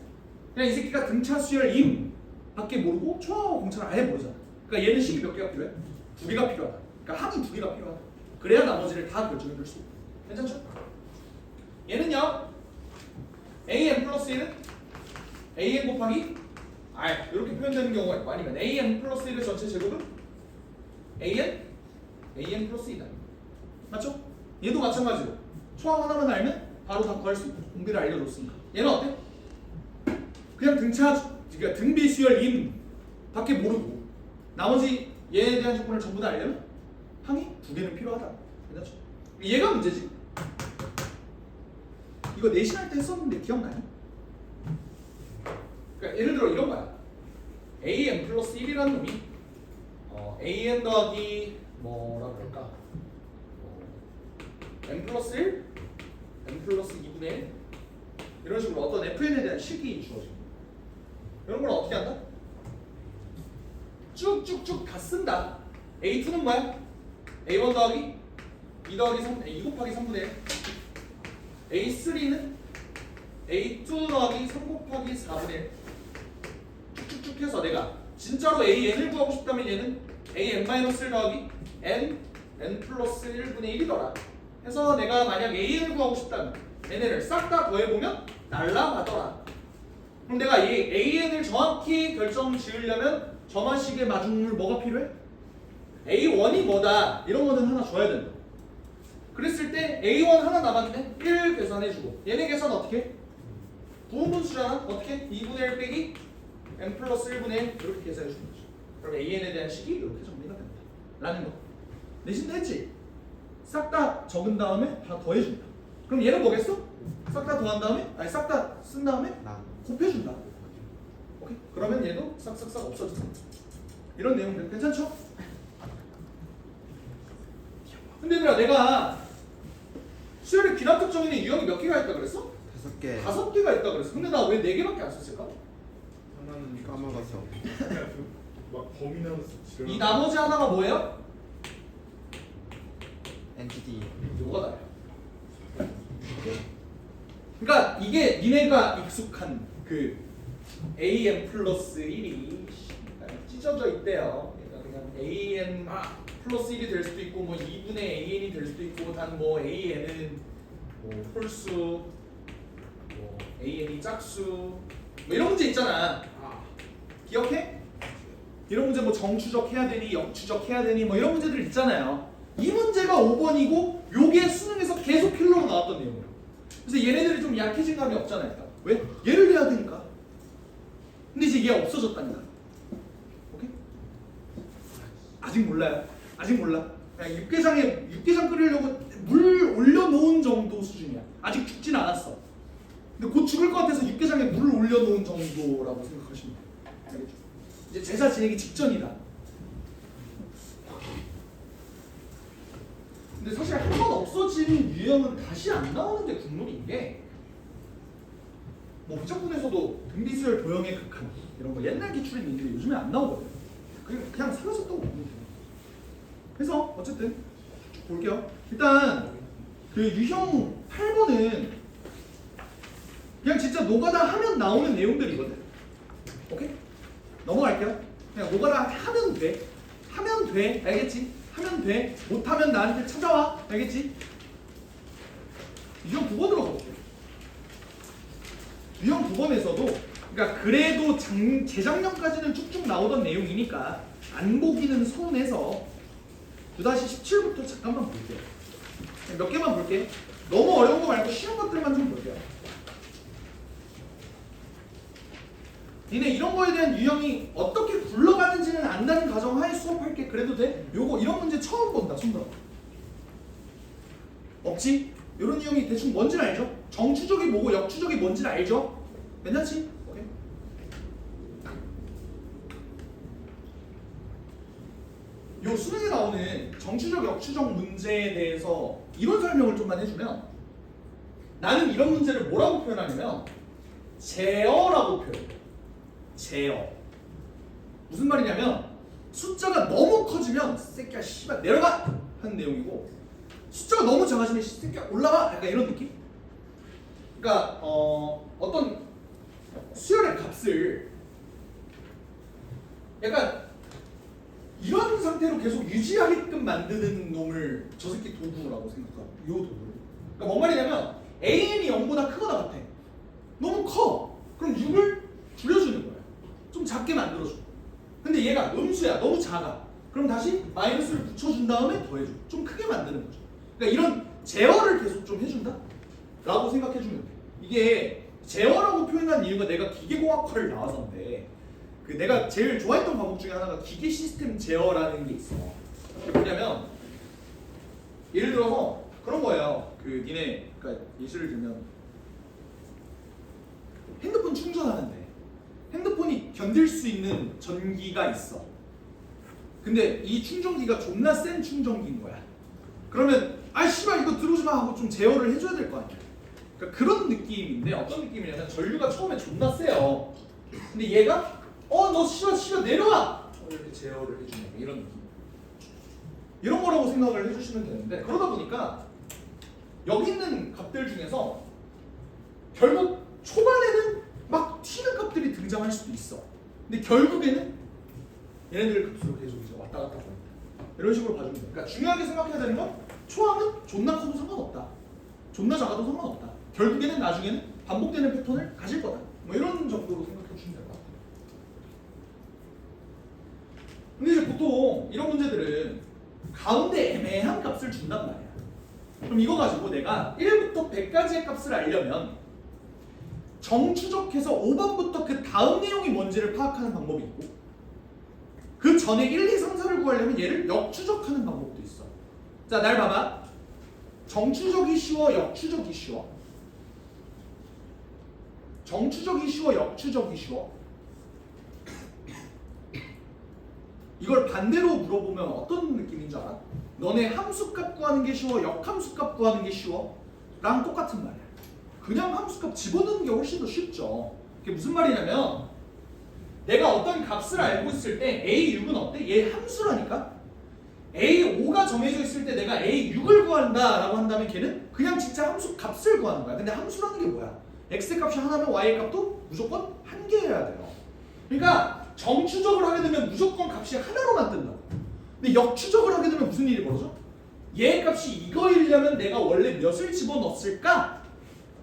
Speaker 1: 그냥 이 새끼가 등차 수열임 밖에 모르고 초항하고 공차를 아예 모르잖아. 그러니까 얘는 식이 몇 개가 필요해? 2개가 필요하다. 그러니까 항이 2개가 필요하다. 그래야 나머지를 다 결정해 줄 수 있다. 괜찮죠? 얘는요 an 플러스 1은 an 곱하기 r 이렇게 표현되는 경우가 있고, 아니면 an 플러스 1의 전체 제곱은 an 플러스 2다. 맞죠? 얘도 마찬가지로 초항 하나만 알면 바로 다 구할 수 있고 공비를 알려줬으니까. 얘는 어때? 그냥 그러니까 등비수열임 밖에 모르고 나머지 얘에 대한 조건을 전부 다 알려면 항이 2개는 필요하다. 괜찮죠? 얘가 문제지. 이거 내신할 때 했었는데 기억나니? 그러니까 예를 들어 이런 거야. an 플러스 1이라는 놈이 an 더하기 뭐라 그럴까? n 플러스 1, n 플러스 2분의 1 이런 식으로 어떤 fn에 대한 식이 주어집니다. 이런 걸 어떻게 한다? 쭉쭉쭉 다 쓴다. a2는 뭐야? a1 더하기 2 더하기 3, 2 곱하기 3분의 1 a3는 a2 더하기 3 곱하기 4분의 1 쭉쭉쭉 해서 내가 진짜로 an을 구하고 싶다면 얘는 an-1 더하기 n 플러스 1분의 1이더라 해서 내가 만약 an을 구하고 싶다면 n을 싹 다 더해보면 날라가더라. 그럼 내가 이 an을 정확히 결정 지으려면 점화식의 마중물 뭐가 필요해? a1이 뭐다 이런 거는 하나 줘야 된다. 그랬을 때 a1 하나 남았네 1 계산해주고 얘네 계산 어떻게 해? 부분수잖아. 어떻게? 2분의 1 빼기 n 플러스 1분의 1 이렇게 계산해주는 거죠. 그럼 an에 대한 식이 이렇게 정리가 된다 라는 거. 내신도 했지? 싹 다 적은 다음에 다 더해준다. 그럼 얘는 뭐겠어? 싹 다 더한 다음에 아니 싹 다 쓴 다음에 곱해준다. 오케이? 그러면 얘도 싹싹싹 없어진다. 이런 내용들 괜찮죠? 근데 얘들아 내가 수열의 귀납적 정의는 유형이 몇 개가 있다 그랬어?
Speaker 2: 5개
Speaker 1: 5개가 있다 그랬어. 근데 나 왜 4개밖에 안 썼을까?
Speaker 3: 하나는
Speaker 2: 까먹었어.
Speaker 3: 막 범위 나눠서
Speaker 1: 이 나머지 하나가 뭐예요?
Speaker 2: NTD
Speaker 1: 요거가 나요. 그러니까 이게 니네가 익숙한 그 an 플러스 1이 찢어져 있대요. 그러니까 그냥 an 플러스 1이 될 수도 있고 뭐 2분의 an이 될 수도 있고 단 뭐 an은 뭐 홀수 뭐 an이 짝수 뭐 이런 문제 있잖아. 기억해? 이런 문제 뭐 정추적 해야 되니 역추적 해야 되니 뭐 이런 문제들 있잖아요. 이 문제가 5번이고 요게 수능에서 계속 필러로 나왔던 내용이에요. 그래서 얘네들이 좀 약해진 감이 없잖아 일단. 왜? 얘를 내야 되니까. 근데 이제 얘 없어졌다니까. 오케이? 아직 몰라요. 아직 몰라. 그냥 육개장 끓이려고 물 올려놓은 정도 수준이야. 아직 죽진 않았어. 근데 곧 죽을 것 같아서 육개장에 물을 올려놓은 정도라고 생각하시면 돼요. 알겠죠? 이제 제사 지내기 직전이다. 근데 사실 한 번 없어진 유형은 다시 안 나오는데 국룰인 게 뭐 부적분에서도 등비수열 도형의 극한 이런 거 옛날 기출인 얘기들이 요즘에 안 나오거든요. 그냥 사라졌다고 보면 돼요. 그래서 어쨌든 쭉 볼게요. 일단 그 유형 8번은 그냥 진짜 노가다 하면 나오는 내용들이거든. 오케이? 넘어갈게요. 그냥 노가다 하면 돼. 하면 돼. 알겠지? 하면 돼. 못하면 나한테 찾아와. 알겠지? 유형 9번으로 가볼게요. 유형 9번에서도 그러니까 그래도 재작년까지는 쭉쭉 나오던 내용이니까 안 보기는 손해서 9-17부터 잠깐만 볼게요. 몇 개만 볼게요. 너무 어려운 거 말고 쉬운 것들만 좀 볼게요. 니네 이런 거에 대한 유형이 어떻게 굴러가는지는 안다는 가정하에 수업할게. 그래도 돼? 요거 이런 문제 처음 본다. 손들어. 없지? 이런 유형이 대충 뭔지는 알죠? 정추적이 뭐고 역추적이 뭔지는 알죠? 괜찮지? 오케이. 요 수능에 나오는 정추적 역추적 문제에 대해서 이런 설명을 좀만 해주면 나는 이런 문제를 뭐라고 표현하냐면 제어라고 표현해. 제어. 무슨 말이냐면 숫자가 너무 커지면 새끼야 씨발 내려가 하는 내용이고 숫자가 너무 작아지면 새끼야 올라가 약간 이런 느낌? 그러니까 어떤 수열의 값을 약간 이런 상태로 계속 유지하게끔 만드는 놈을 저 새끼 도구라고 생각하고 요 도구를. 그러니까 뭔 말이냐면 AN이 0보다 크거나 같아. 너무 커. 그럼 6을 줄여주는 거야. 좀 작게 만들어줘. 근데 얘가 음수야. 너무 작아. 그럼 다시 마이너스를 붙여준 다음에 더해줘. 좀 크게 만드는 거죠. 그러니까 이런 제어를 계속 좀 해준다? 라고 생각해주면 돼. 이게 제어라고 표현한 이유가 내가 기계공학과를 나와서인데 그 내가 제일 좋아했던 과목 중에 하나가 기계 시스템 제어라는 게 있어. 그게 뭐냐면 예를 들어서 그런 거예요. 그 니네 그러니까 예시를 들면 핸드폰 충전하는데 핸드폰이 견딜 수 있는 전기가 있어. 근데 이 충전기가 존나 센 충전기인 거야. 그러면 아 씨발 이거 들어오지 마 하고 좀 제어를 해줘야 될 거 아니야. 그러니까 그런 느낌인데 어떤 느낌이냐면 전류가 처음에 존나 세요. 근데 얘가 너 씨발 내려와 이렇게 제어를 해주는 거 이런 느낌. 이런 거라고 생각을 해주시면 되는데 그러다 보니까 여기 있는 값들 중에서 결국 초반에는 막 튀는 값들이 등장할 수도 있어. 근데 결국에는 얘네들 값으로 계속 이제 왔다 갔다 합니다. 이런 식으로 봐주면 돼. 그러니까 중요하게 생각해야 되는 건 초항은 존나 커도 상관없다. 존나 작아도 상관없다. 결국에는 나중에는 반복되는 패턴을 가질 거다. 뭐 이런 정도로 생각해 주시면 될 것 같아요. 근데 이제 보통 이런 문제들은 가운데 애매한 값을 준단 말이야. 그럼 이거 가지고 내가 1부터 100까지의 값을 알려면 정추적해서 5번부터 그 다음 내용이 뭔지를 파악하는 방법이 있고 그 전에 1, 2, 3, 4를 구하려면 얘를 역추적하는 방법도 있어. 자, 날 봐봐. 정추적이 쉬워, 역추적이 쉬워? 정추적이 쉬워, 역추적이 쉬워? 이걸 반대로 물어보면 어떤 느낌인 줄 알아? 너네 함수값 구하는 게 쉬워, 역함수값 구하는 게 쉬워? 랑 똑같은 말이야. 그냥 함수값 집어넣는 게 훨씬 더 쉽죠. 그게 무슨 말이냐면 내가 어떤 값을 알고 있을 때 A6은 어때? 얘 함수라니까? A5가 정해져 있을 때 내가 A6을 구한다 라고 한다면 걔는 그냥 진짜 함수 값을 구하는 거야. 근데 함수라는 게 뭐야? X의 값이 하나면 Y의 값도 무조건 한 개여야 돼요. 그러니까 정추적을 하게 되면 무조건 값이 하나로만 뜬다고. 근데 역추적을 하게 되면 무슨 일이 벌어져? 얘 값이 이거이려면 내가 원래 몇을 집어넣었을까?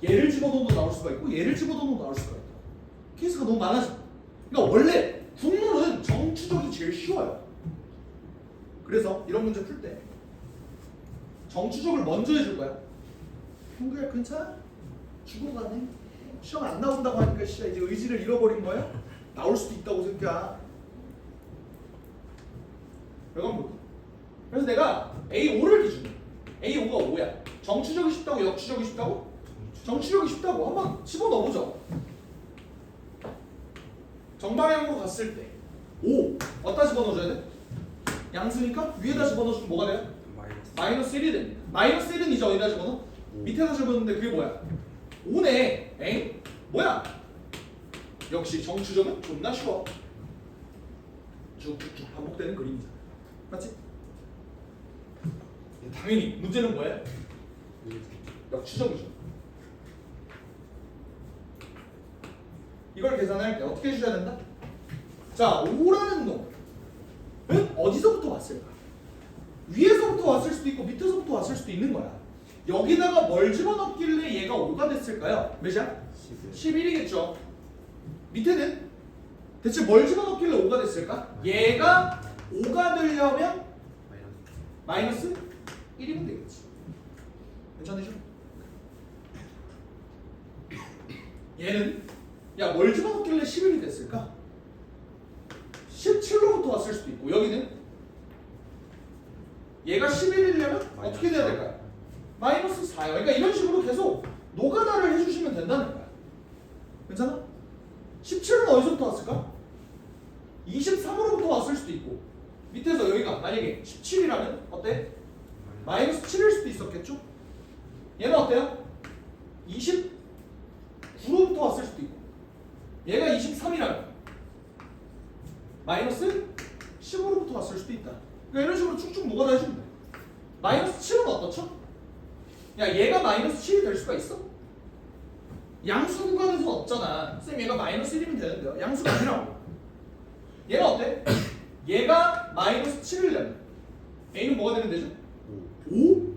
Speaker 1: 얘를 집어넣어도 나올 수가 있고 얘를 집어넣어도 나올 수가 있다. 케이스가 너무 많아져. 그러니까 원래 국룰은 정추적이 제일 쉬워요. 그래서 이런 문제 풀 때 정추적을 먼저 해줄 거야. 형규야 괜찮아? 죽어가네. 시험 안 나온다고 하니까 이제 의지를 잃어버린 거야? 나올 수도 있다고 생각해. 이건 뭐? 그래서 내가 A5를 기준으로 A5가 5야. 정추적이 쉽다고 역추적이 쉽다고? 정추적이 쉽다고 한번 집어넣어보죠. 정방향으로 갔을 때 5 어디다 집어넣어줘야 돼? 양수니까 위에다 집어넣어주면 뭐가 돼요? 마이너스 1이 됩니다. 마이너스 1은 이제 어디다 집어넣어? 밑에다 집어넣는데 그게 뭐야? 5네. 에잉? 뭐야? 역시 정추적은 존나 쉬워. 쭉쭉쭉 반복되는 그림이잖아. 맞지? 당연히 문제는 뭐예요? 역추적이죠. 이걸 계산할 때 어떻게 해주셔야 된다? 자, 5라는 놈은 어디서부터 왔을까? 위에서부터 왔을 수도 있고 밑에서부터 왔을 수도 있는 거야. 여기다가 뭘 집어넣길래 얘가 5가 됐을까요? 몇이야? 11이겠죠. 밑에는 대체 뭘 집어넣길래 5가 됐을까? 얘가 5가 되려면 마이너스 1이면 되겠지. 괜찮으시죠? 얘는 야, 뭘 집어넣길래 11이 됐을까? 17로부터 왔을 수도 있고 여기는 얘가 11이려면 어떻게 돼야 될까요? 마이너스 4요. 그러니까 이런 식으로 계속 노가다를 해주시면 된다는 거야. 괜찮아? 17은 어디서부터 왔을까? 23으로부터 왔을 수도 있고 밑에서 여기가 만약에 17이라면 어때? 마이너스 7일 수도 있었겠죠? 얘는 어때요? 29로부터 왔을 수도 있고 얘가 23이라면 마이너스 15로부터 왔을 수도 있다. 그러니까 이런 식으로 쭉쭉 노가다 해주면 돼. 마이너스 7은 어떻죠? 야, 얘가 마이너스 7이 될 수가 있어? 양수 구간에서는 없잖아. 쌤 얘가 마이너스 1이면 되는데요. 양수가 아니라고. 얘는 어때? 얘가 마이너스 7이려면 A는 뭐가 되면 되죠? 5?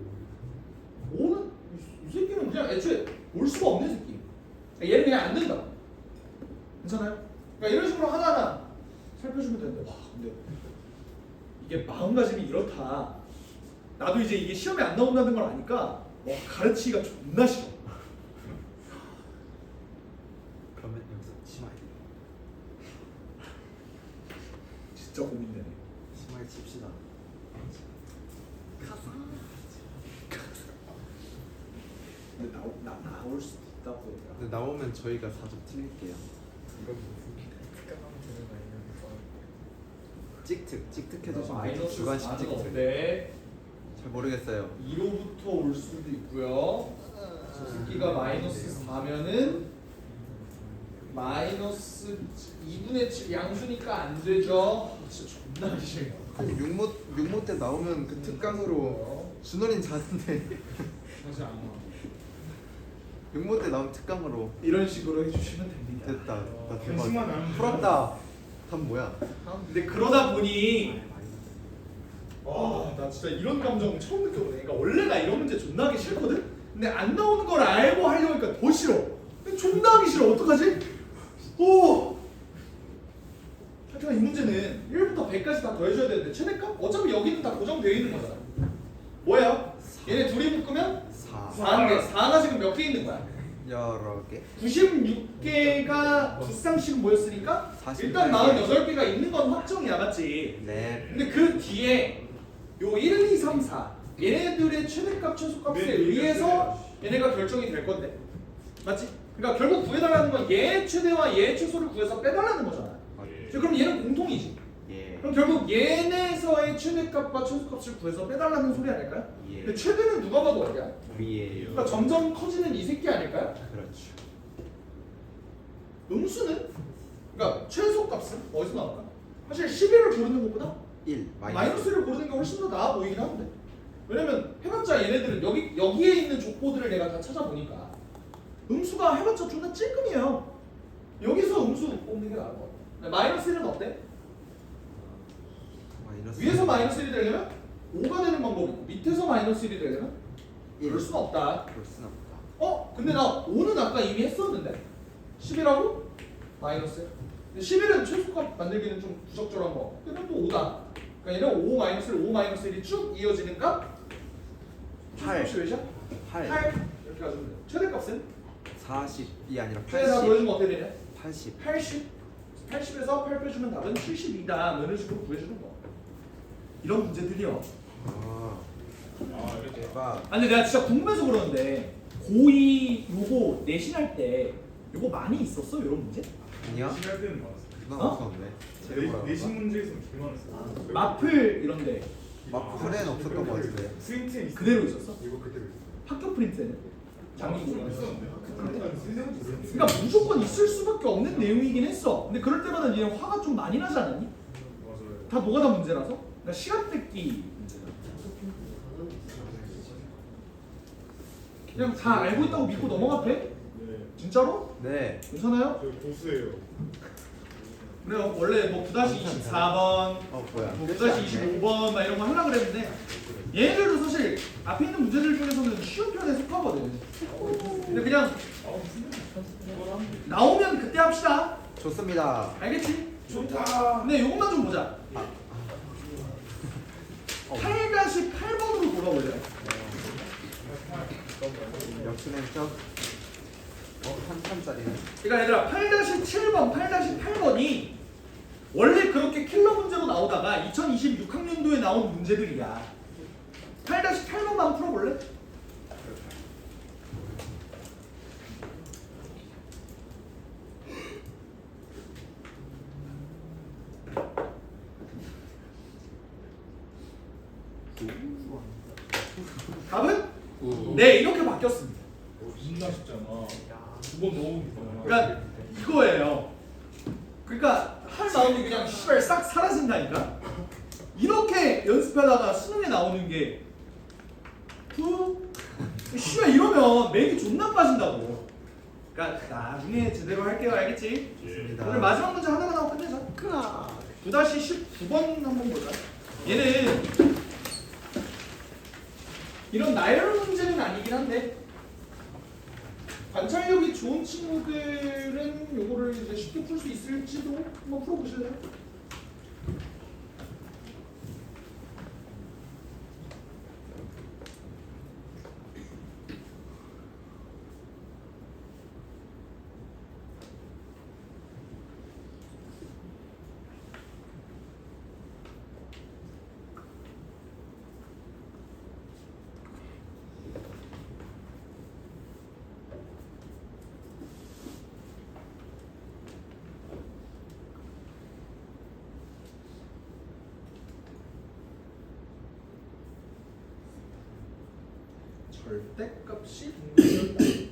Speaker 1: 5는 이 새끼는 그냥 애초에 올 수가 없는 새끼. 얘는 그냥 안 된다. 괜찮아요? 그러니까 이런 식으로 하나하나 살펴주면 되는데 와 근데 이게 마음가짐이 이렇다. 나도 이제 이게 시험에 안 나온다는 걸 아니까 와 가르치기가 존나 싫어.
Speaker 2: 그러면 여기서 치마에
Speaker 1: 진짜 고민되네.
Speaker 2: 치마에 칩시다.
Speaker 1: 근데 나올 수도 있다고 얘들아.
Speaker 2: 근데 나오면 저희가 4점 틀릴게요.
Speaker 3: 이건 무슨 특강하면 되는 거 아니면
Speaker 2: 찍특 해주시면
Speaker 1: 마이너스
Speaker 2: 주관식
Speaker 1: 4는
Speaker 2: 찍특.
Speaker 1: 어때?
Speaker 2: 잘 모르겠어요.
Speaker 1: 2로부터 올 수도 있고요. 저 새끼가 마이너스 4면은 마이너스 2분의 7 양수니까 안 되죠. 진짜 존나 싫어.
Speaker 2: 아니 육모 때 나오면 그 특강으로 준원인 자는데
Speaker 3: 사실 안 와.
Speaker 2: 육모 때 나오면 특강으로
Speaker 1: 이런 식으로 해주시면 됩니다.
Speaker 2: 됐다. 나
Speaker 3: 간식만
Speaker 2: 대박.
Speaker 3: 나면
Speaker 2: 풀었다. 답 뭐야?
Speaker 1: 근데 그러다 보니 나 진짜 이런 감정 처음 느껴보네. 그러니까 원래 나 이런 문제 존나 하기 싫거든? 근데 안 나오는 걸 알고 하려니까 더 싫어. 근데 존나 하기 싫어. 어떡하지? 하여튼 이 문제는 1부터 100까지 다 더해줘야 되는데 최대값? 어차피 여기는 다 고정되어 있는 거잖아. 뭐야? 얘네 둘이 묶으면
Speaker 2: 4
Speaker 1: 4인데 4가 지금 몇 개 있는 거야?
Speaker 2: 여러 개.
Speaker 1: 96개가 두 쌍씩 모였으니까
Speaker 2: 48
Speaker 1: 일단 48개가 있는 건 확정이야. 맞지?
Speaker 2: 네.
Speaker 1: 근데 그 뒤에 요 1, 2, 3, 4 얘네들의 최대값 최소값에
Speaker 3: 네,
Speaker 1: 의해서 얘네가 결정이 될 건데 맞지? 그러니까 결국 구해달라는 건 얘의 최대와 얘의 최소를 구해서 빼달라는 거잖아. 그럼 얘는 공통이지.
Speaker 2: 예.
Speaker 1: 그럼 결국 얘네에서의 최대값과 최소값을 구해서 빼달라는 소리 아닐까요?
Speaker 2: 예.
Speaker 1: 근데 최대는 누가 봐도 어디야?
Speaker 2: 위에요.
Speaker 1: 그러니까 점점 커지는 이 새끼 아닐까요?
Speaker 2: 그렇죠.
Speaker 1: 음수는? 그러니까 최소값은 어디서 나올까? 사실 11을 고르는 것보다
Speaker 2: 1
Speaker 1: 마이너스를 고르는 게 훨씬 더 나아 보이긴 하는데 왜냐면 해봤자 얘네들은 여기에 있는 족보들을 내가 다 찾아보니까 음수가 해봤자 존나 찔끔이에요. 여기서 음수 뽑는 게 나을 것 같아. 마이너스 1은 어때?
Speaker 2: 마이너스
Speaker 1: 위에서 마이너스 1이 되려면 5가 되는 방법이고 밑에서 마이너스 1이 되려면
Speaker 2: 1.
Speaker 1: 그럴 수는 없다.
Speaker 2: 그럴 순 없다.
Speaker 1: 근데 나 5는 아까 이미 했었는데 11하고 마이너스. 근데 11은 최소값 만들기는 좀 부적절한 거. 그러면 또 5다. 그러니까 얘는 5 마이너스 1, 5 마이너스 1이 쭉 이어지는 값.
Speaker 2: 8.
Speaker 1: 최소값이 몇이야?
Speaker 2: 8
Speaker 1: 이렇게 가지면 돼. 최대값은?
Speaker 2: 40이 아니라
Speaker 1: 최대 다
Speaker 2: 80.
Speaker 1: 보여주면 어떻게 되냐?
Speaker 2: 80.
Speaker 1: 80에서 8 빼주면 답은 72다. 이런 식으로 구해주는 거. 이런 문제들이요.
Speaker 3: 이렇게
Speaker 2: 대박.
Speaker 1: 근데 내가 진짜 궁금해서 그러는데 고2 요거 내신할 때 요거 많이 있었어? 이런 문제?
Speaker 2: 아니야?
Speaker 3: 할 때는 많았어.
Speaker 2: 나
Speaker 1: 어?
Speaker 2: 없었는데. 제일 뭐라고
Speaker 3: 내신 문제에서는 개 많았어.
Speaker 1: 마플 이런데
Speaker 2: 마플에는 없었던 것 같은데.
Speaker 3: 스윙트에 있어.
Speaker 1: 그대로 있었어?
Speaker 3: 이거 그대로 있어.
Speaker 1: 학교 프린트에는? 장기고
Speaker 3: 있었는데.
Speaker 1: 그러니까 무조건 있을 수밖에 없는 내용이긴 했어. 근데 그럴 때마다 얘는 화가 좀 많이 나지 않았니?
Speaker 3: 맞아요.
Speaker 1: 다 노가다 문제라서? 그러니까 시간 뺏기 문제다. 그냥 다 알고 있다고 믿고 넘어가도 돼?
Speaker 3: 네.
Speaker 1: 진짜로?
Speaker 2: 네.
Speaker 1: 괜찮아요?
Speaker 3: 저 고수예요.
Speaker 1: 그래요. 원래 뭐 9-24번,
Speaker 2: 뭐야?
Speaker 1: 뭐 9-25번 막 이런 거 하려고 그랬는데 얘네들도 사실 앞에 있는 문제들 중에서는 쉬운 편에 속하거든. 근데 그냥 나오면 그때 합시다.
Speaker 2: 좋습니다.
Speaker 1: 알겠지?
Speaker 3: 좋다.
Speaker 1: 근데 요것만 좀 보자. 8-8번으로 돌아올래.
Speaker 2: 역순행 적 한 칸짜리네.
Speaker 1: 그러니까 얘들아 8-7번, 8-8번이 원래 그렇게 킬러 문제로 나오다가 2026학년도에 나온 문제들이야. 8-8번만 풀어볼래? 답은? 네, 이렇게 바뀌었습니다.
Speaker 3: 존나 쉽잖아. 두번 넣으면 되잖아.
Speaker 1: 그러니까 이거예요. 그러니까 할 마음이 그냥 씨발 싹 사라진다니까. 이렇게 연습하다가 수능에 나오는 게 씨발 이러면 맥이 존나 빠진다고. 그러니까 나중에 제대로 할게요, 알겠지?
Speaker 2: 좋습니다.
Speaker 1: 오늘 마지막 문제 하나만 하고 끝내자. 9-19번 한번 보자. 얘는 이런 나열 문제는 아니긴 한데 관찰력이 좋은 친구들은 요거를 이제 쉽게 풀 수 있을지도 한번 풀어보실래요? 절대값이 동일하다.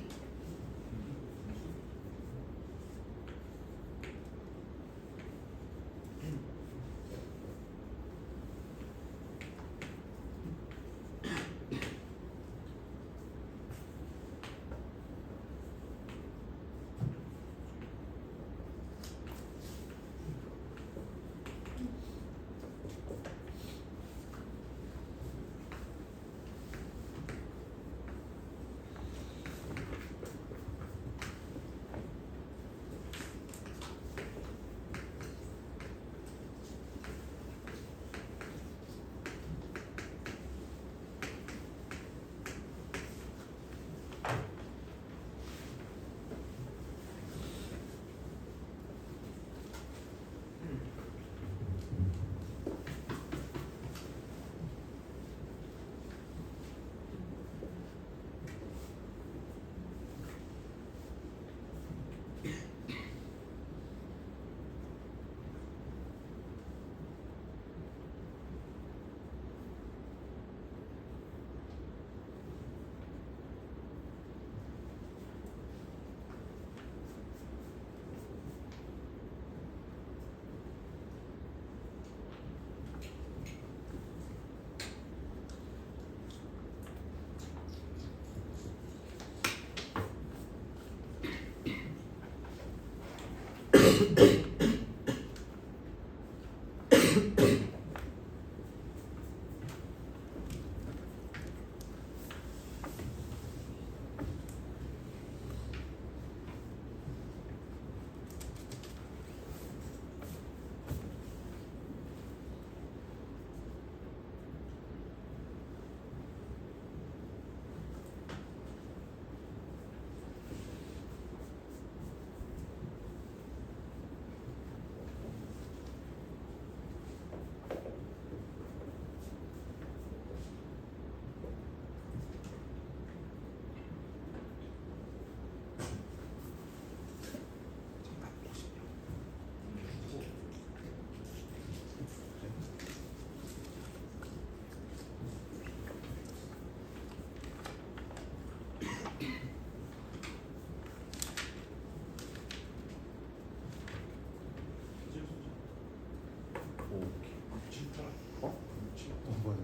Speaker 2: 뭐야?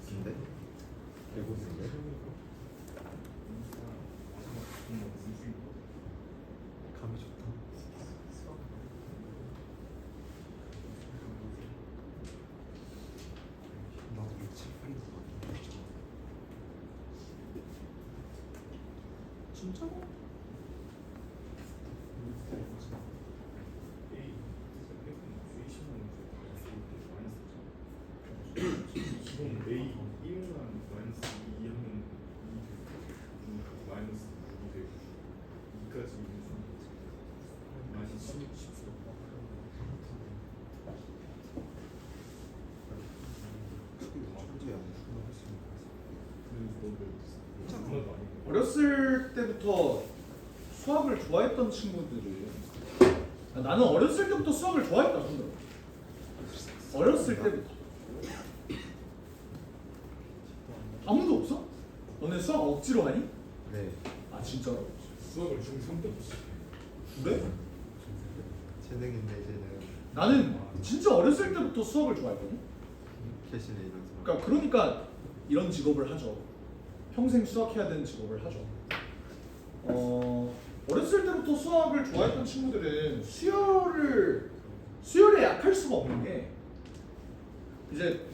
Speaker 2: 근데 배고픈데? 감이 좋다. 나도 이거 책 빨리 읽어.
Speaker 1: 진짜로?
Speaker 3: 지금 A 1만 마이너스 2 하면 2 마이너스 2 되고 문화도 아니고.
Speaker 1: 어렸을 때부터 수학을 좋아했던 친구들이 나는 어렸을 때부터 수학을 좋아했다 손들어. 어렸을 때부터. 아무도 없어? 너네 수학 억지로 하니?
Speaker 2: 네.
Speaker 1: 아 진짜로?
Speaker 3: 수학을 중3 때부터
Speaker 1: 그래?
Speaker 2: 재능인데 이제는
Speaker 1: 나는 진짜 어렸을 때부터 수학을 좋아했거든.
Speaker 2: 캐시네 이런 사람.
Speaker 1: 그러니까 이런 직업을 하죠. 평생 수학해야 되는 직업을 하죠. 어렸을 때부터 수학을 좋아했던 친구들은 수열에 약할 수가 없는 게 이제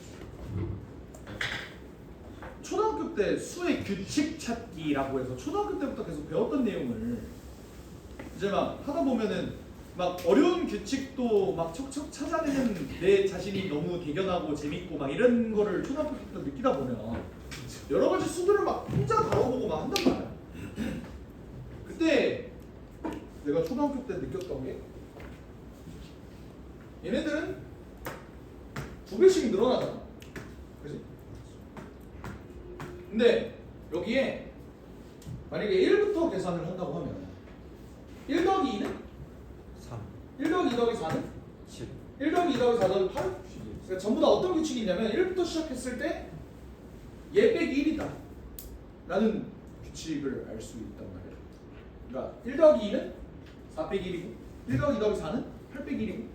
Speaker 1: 초등학교 때 수의 규칙 찾기라고 해서 초등학교 때부터 계속 배웠던 내용을 이제 막 하다 보면은 막 어려운 규칙도 막 척척 찾아내는 내 자신이 너무 대견하고 재밌고 막 이런 거를 초등학교 때부터 느끼다 보면 여러 가지 수들을 막 혼자 다뤄보고 막 한단 말이야. 그때 내가 초등학교 때 느꼈던 게 얘네들은 2배씩 늘어나잖아. 그지? 근데 여기에 만약에 1부터 계산을 한다고 하면 1 더하기 2는?
Speaker 2: 3
Speaker 1: 1 더하기 2 더하기 4는?
Speaker 2: 7
Speaker 1: 1 더하기 2 더하기 4 더하기 8? 그러니까 전부 다 어떤 규칙이 있냐면 1부터 시작했을 때 얘 빼기 1이다 라는 규칙을 알 수 있단 말이야. 그러니까 1 더하기 2는 4 빼기 1이고 1 더하기 2 더하기 4는 8 빼기 1이고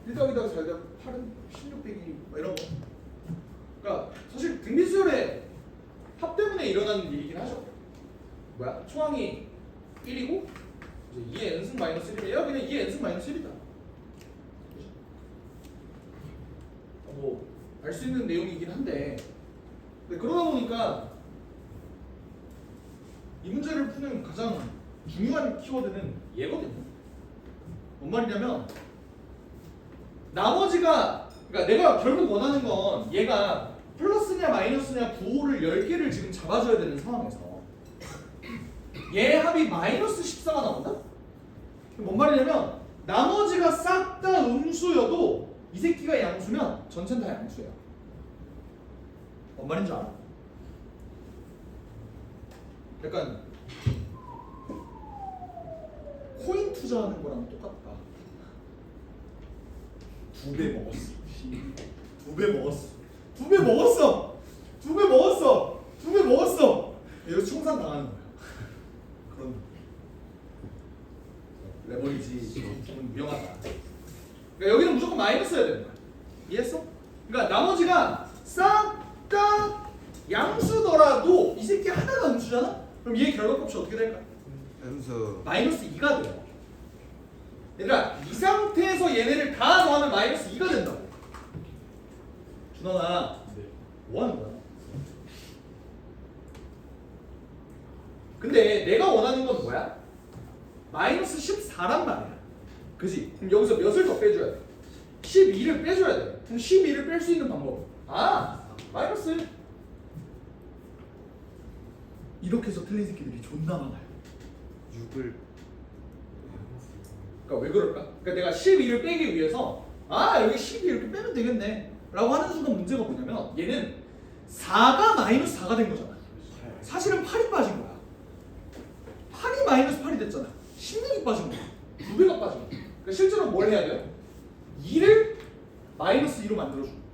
Speaker 1: 1 더하기 2 더하기 4 더하기 8은 16 빼기 1이고 뭐 이런 거. 그러니까 사실 등비수열의 합 때문에 일어나는 일이긴 하죠. 뭐야? 초항이 1이고 이제 2의 n승 마이너스 1이면 얘가 그냥 2의 n승 마이너스 1이다. 뭐 알 수 있는 내용이긴 한데 근데 그러다 보니까 이 문제를 푸는 가장 중요한 키워드는 얘거든요. 뭔 말이냐면 나머지가 그러니까 내가 결국 원하는 건 얘가 플러스냐 마이너스냐 부호를 10개를 지금 잡아줘야 되는 상황에서 얘 합이 마이너스 14가 나온다? 뭔 말이냐면 나머지가 싹 다 음수여도 이 새끼가 양수면 전체는 다 양수야. 뭔 말인지 알아? 약간 코인 투자하는 거랑 똑같다. 2배 먹었어. 2배 먹었어. 2배 먹었어. 2배 먹었어. 2배 먹었어. 이거 청산 당하는 거야. 그런 레버리지 좀 위험하다. 그러니까 여기는 무조건 마이너스여야 되는 거야. 이해했어? 그러니까 나머지가 싹 다 양수더라도 이 새끼 하나가 음수잖아? 그럼 얘 결과값이 어떻게 될까?
Speaker 2: 음수
Speaker 1: 마이너스 2가 돼요. 얘들아 이 상태에서 얘네를 다 더하면 마이너스 2가 된다고. 준원아
Speaker 3: 네.
Speaker 1: 뭐 하는 거야? 근데 내가 원하는 건 뭐야? 마이너스 14란 말이야. 그지? 그럼 여기서 몇을 더 빼줘야 돼? 12를 빼줘야 돼. 그럼 12를 뺄 수 있는 방법. 마이너스. 이렇게 해서 틀린 새끼들이 존나 많아요.
Speaker 2: 6을
Speaker 1: 그러니까 왜 그럴까? 그러니까 내가 12를 빼기 위해서 여기 12 이렇게 빼면 되겠네 라고 하는 순간 문제가 뭐냐면 얘는 4가 마이너스 4가 된 거잖아. 사실은 8이 빠진 거야. 8이 마이너스 8이 됐잖아. 16이 빠진 거야. 2배가 빠진 거야. 그러니까 실제로 뭘 해야 돼요? 2를 마이너스 2로 만들어주고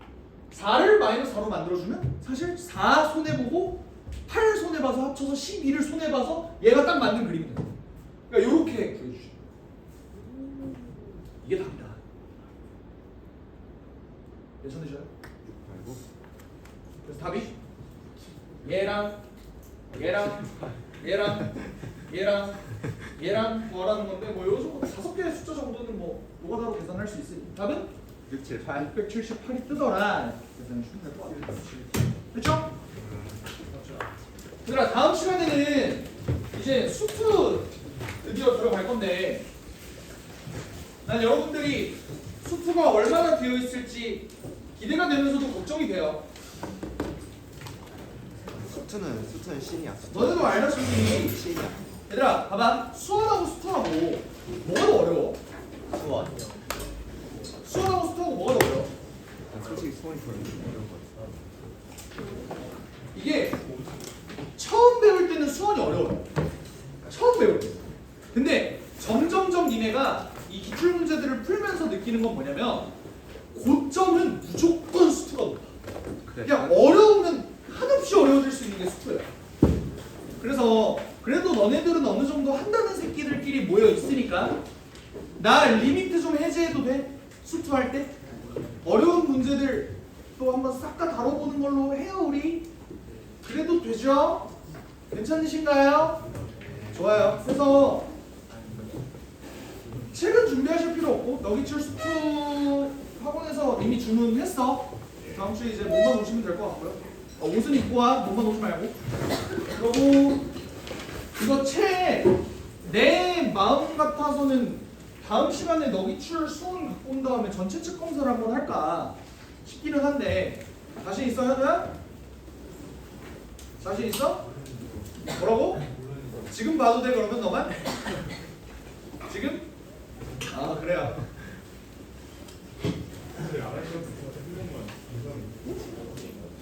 Speaker 1: 4를 마이너스 4로 만들어주면 사실 4 손해보고 8 손해봐서 합쳐서 12를 손해봐서 얘가 딱 맞는 그림이 돼요. 그러니까 이렇게 구해주죠. 이게 답이다. 괜찮으셔요?
Speaker 2: 6 말고
Speaker 1: 그래서 답이 얘랑 구하라는 건데 뭐 요 정도 5개의 숫자 정도는 뭐 노가다로 계산할 수 있으니 답은
Speaker 2: 6, 7, 8
Speaker 1: 678이 뜨더라. 계산해 주면 될 것 같아요. 그렇죠? 얘들아 다음 시간에는 이제 수투 드디어 들어갈 건데 난 여러분들이 수투가 얼마나 되어 있을지 기대가 되면서도 걱정이 돼요.
Speaker 2: 수트는 신이야.
Speaker 1: 너네도 알다시피
Speaker 2: 신이야.
Speaker 1: 얘들아 봐봐 수원하고 수투하고 뭐가 더 어려워?
Speaker 2: 수원.
Speaker 1: 수원하고 수투하고 뭐가 더 어려워?
Speaker 2: 솔직히 수원이 별로 이런 거.
Speaker 1: 이게 처음 어려워요. 처음 배울 때. 근데 점점점 니네가 이 기출 문제들을 풀면서 느끼는 건 뭐냐면 고점은 무조건 수투가 높아. 그냥 어려우면 한없이 어려워질 수 있는 게 수투야. 그래서 그래도 너네들은 어느 정도 한다는 새끼들끼리 모여 있으니까 나 리미트 좀 해제해도 돼? 수투할 때? 어려운 문제들 또 한번 싹 다 다뤄보는 걸로 해요 우리? 그래도 되죠? 괜찮으신가요? 좋아요. 그래서 책은 준비하실 필요 없고 너기출 수투 학원에서 이미 주문했어. 다음 주에 이제 몸만 오시면 될 것 같고요. 옷은 입고 와. 몸만 오지 말고. 그리고 이거 책 내 마음 같아서는 다음 시간에 너기출 수능 갖고 온 다음에 전체 책 검사를 한번 할까 싶기는 한데 자신 있어 현우야? 자신 있어? 뭐라고? 지금 봐도 돼 그러면 너만? 지금? 아 그래요.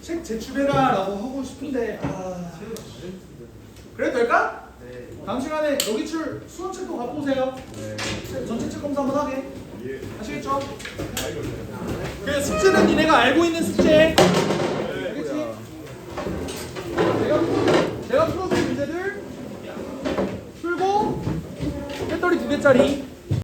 Speaker 1: 책 제출해라 라고 하고 싶은데 그래도 될까?
Speaker 2: 네.
Speaker 1: 다음 시간에 너기출 수험책도 갖고 오세요. 전체 책 검사 한번 하게. 아시겠죠? 그 숙제는 니네가 알고 있는 숙제. 알겠지? 내가 풀어준 문제들 풀고 배터리 2개짜리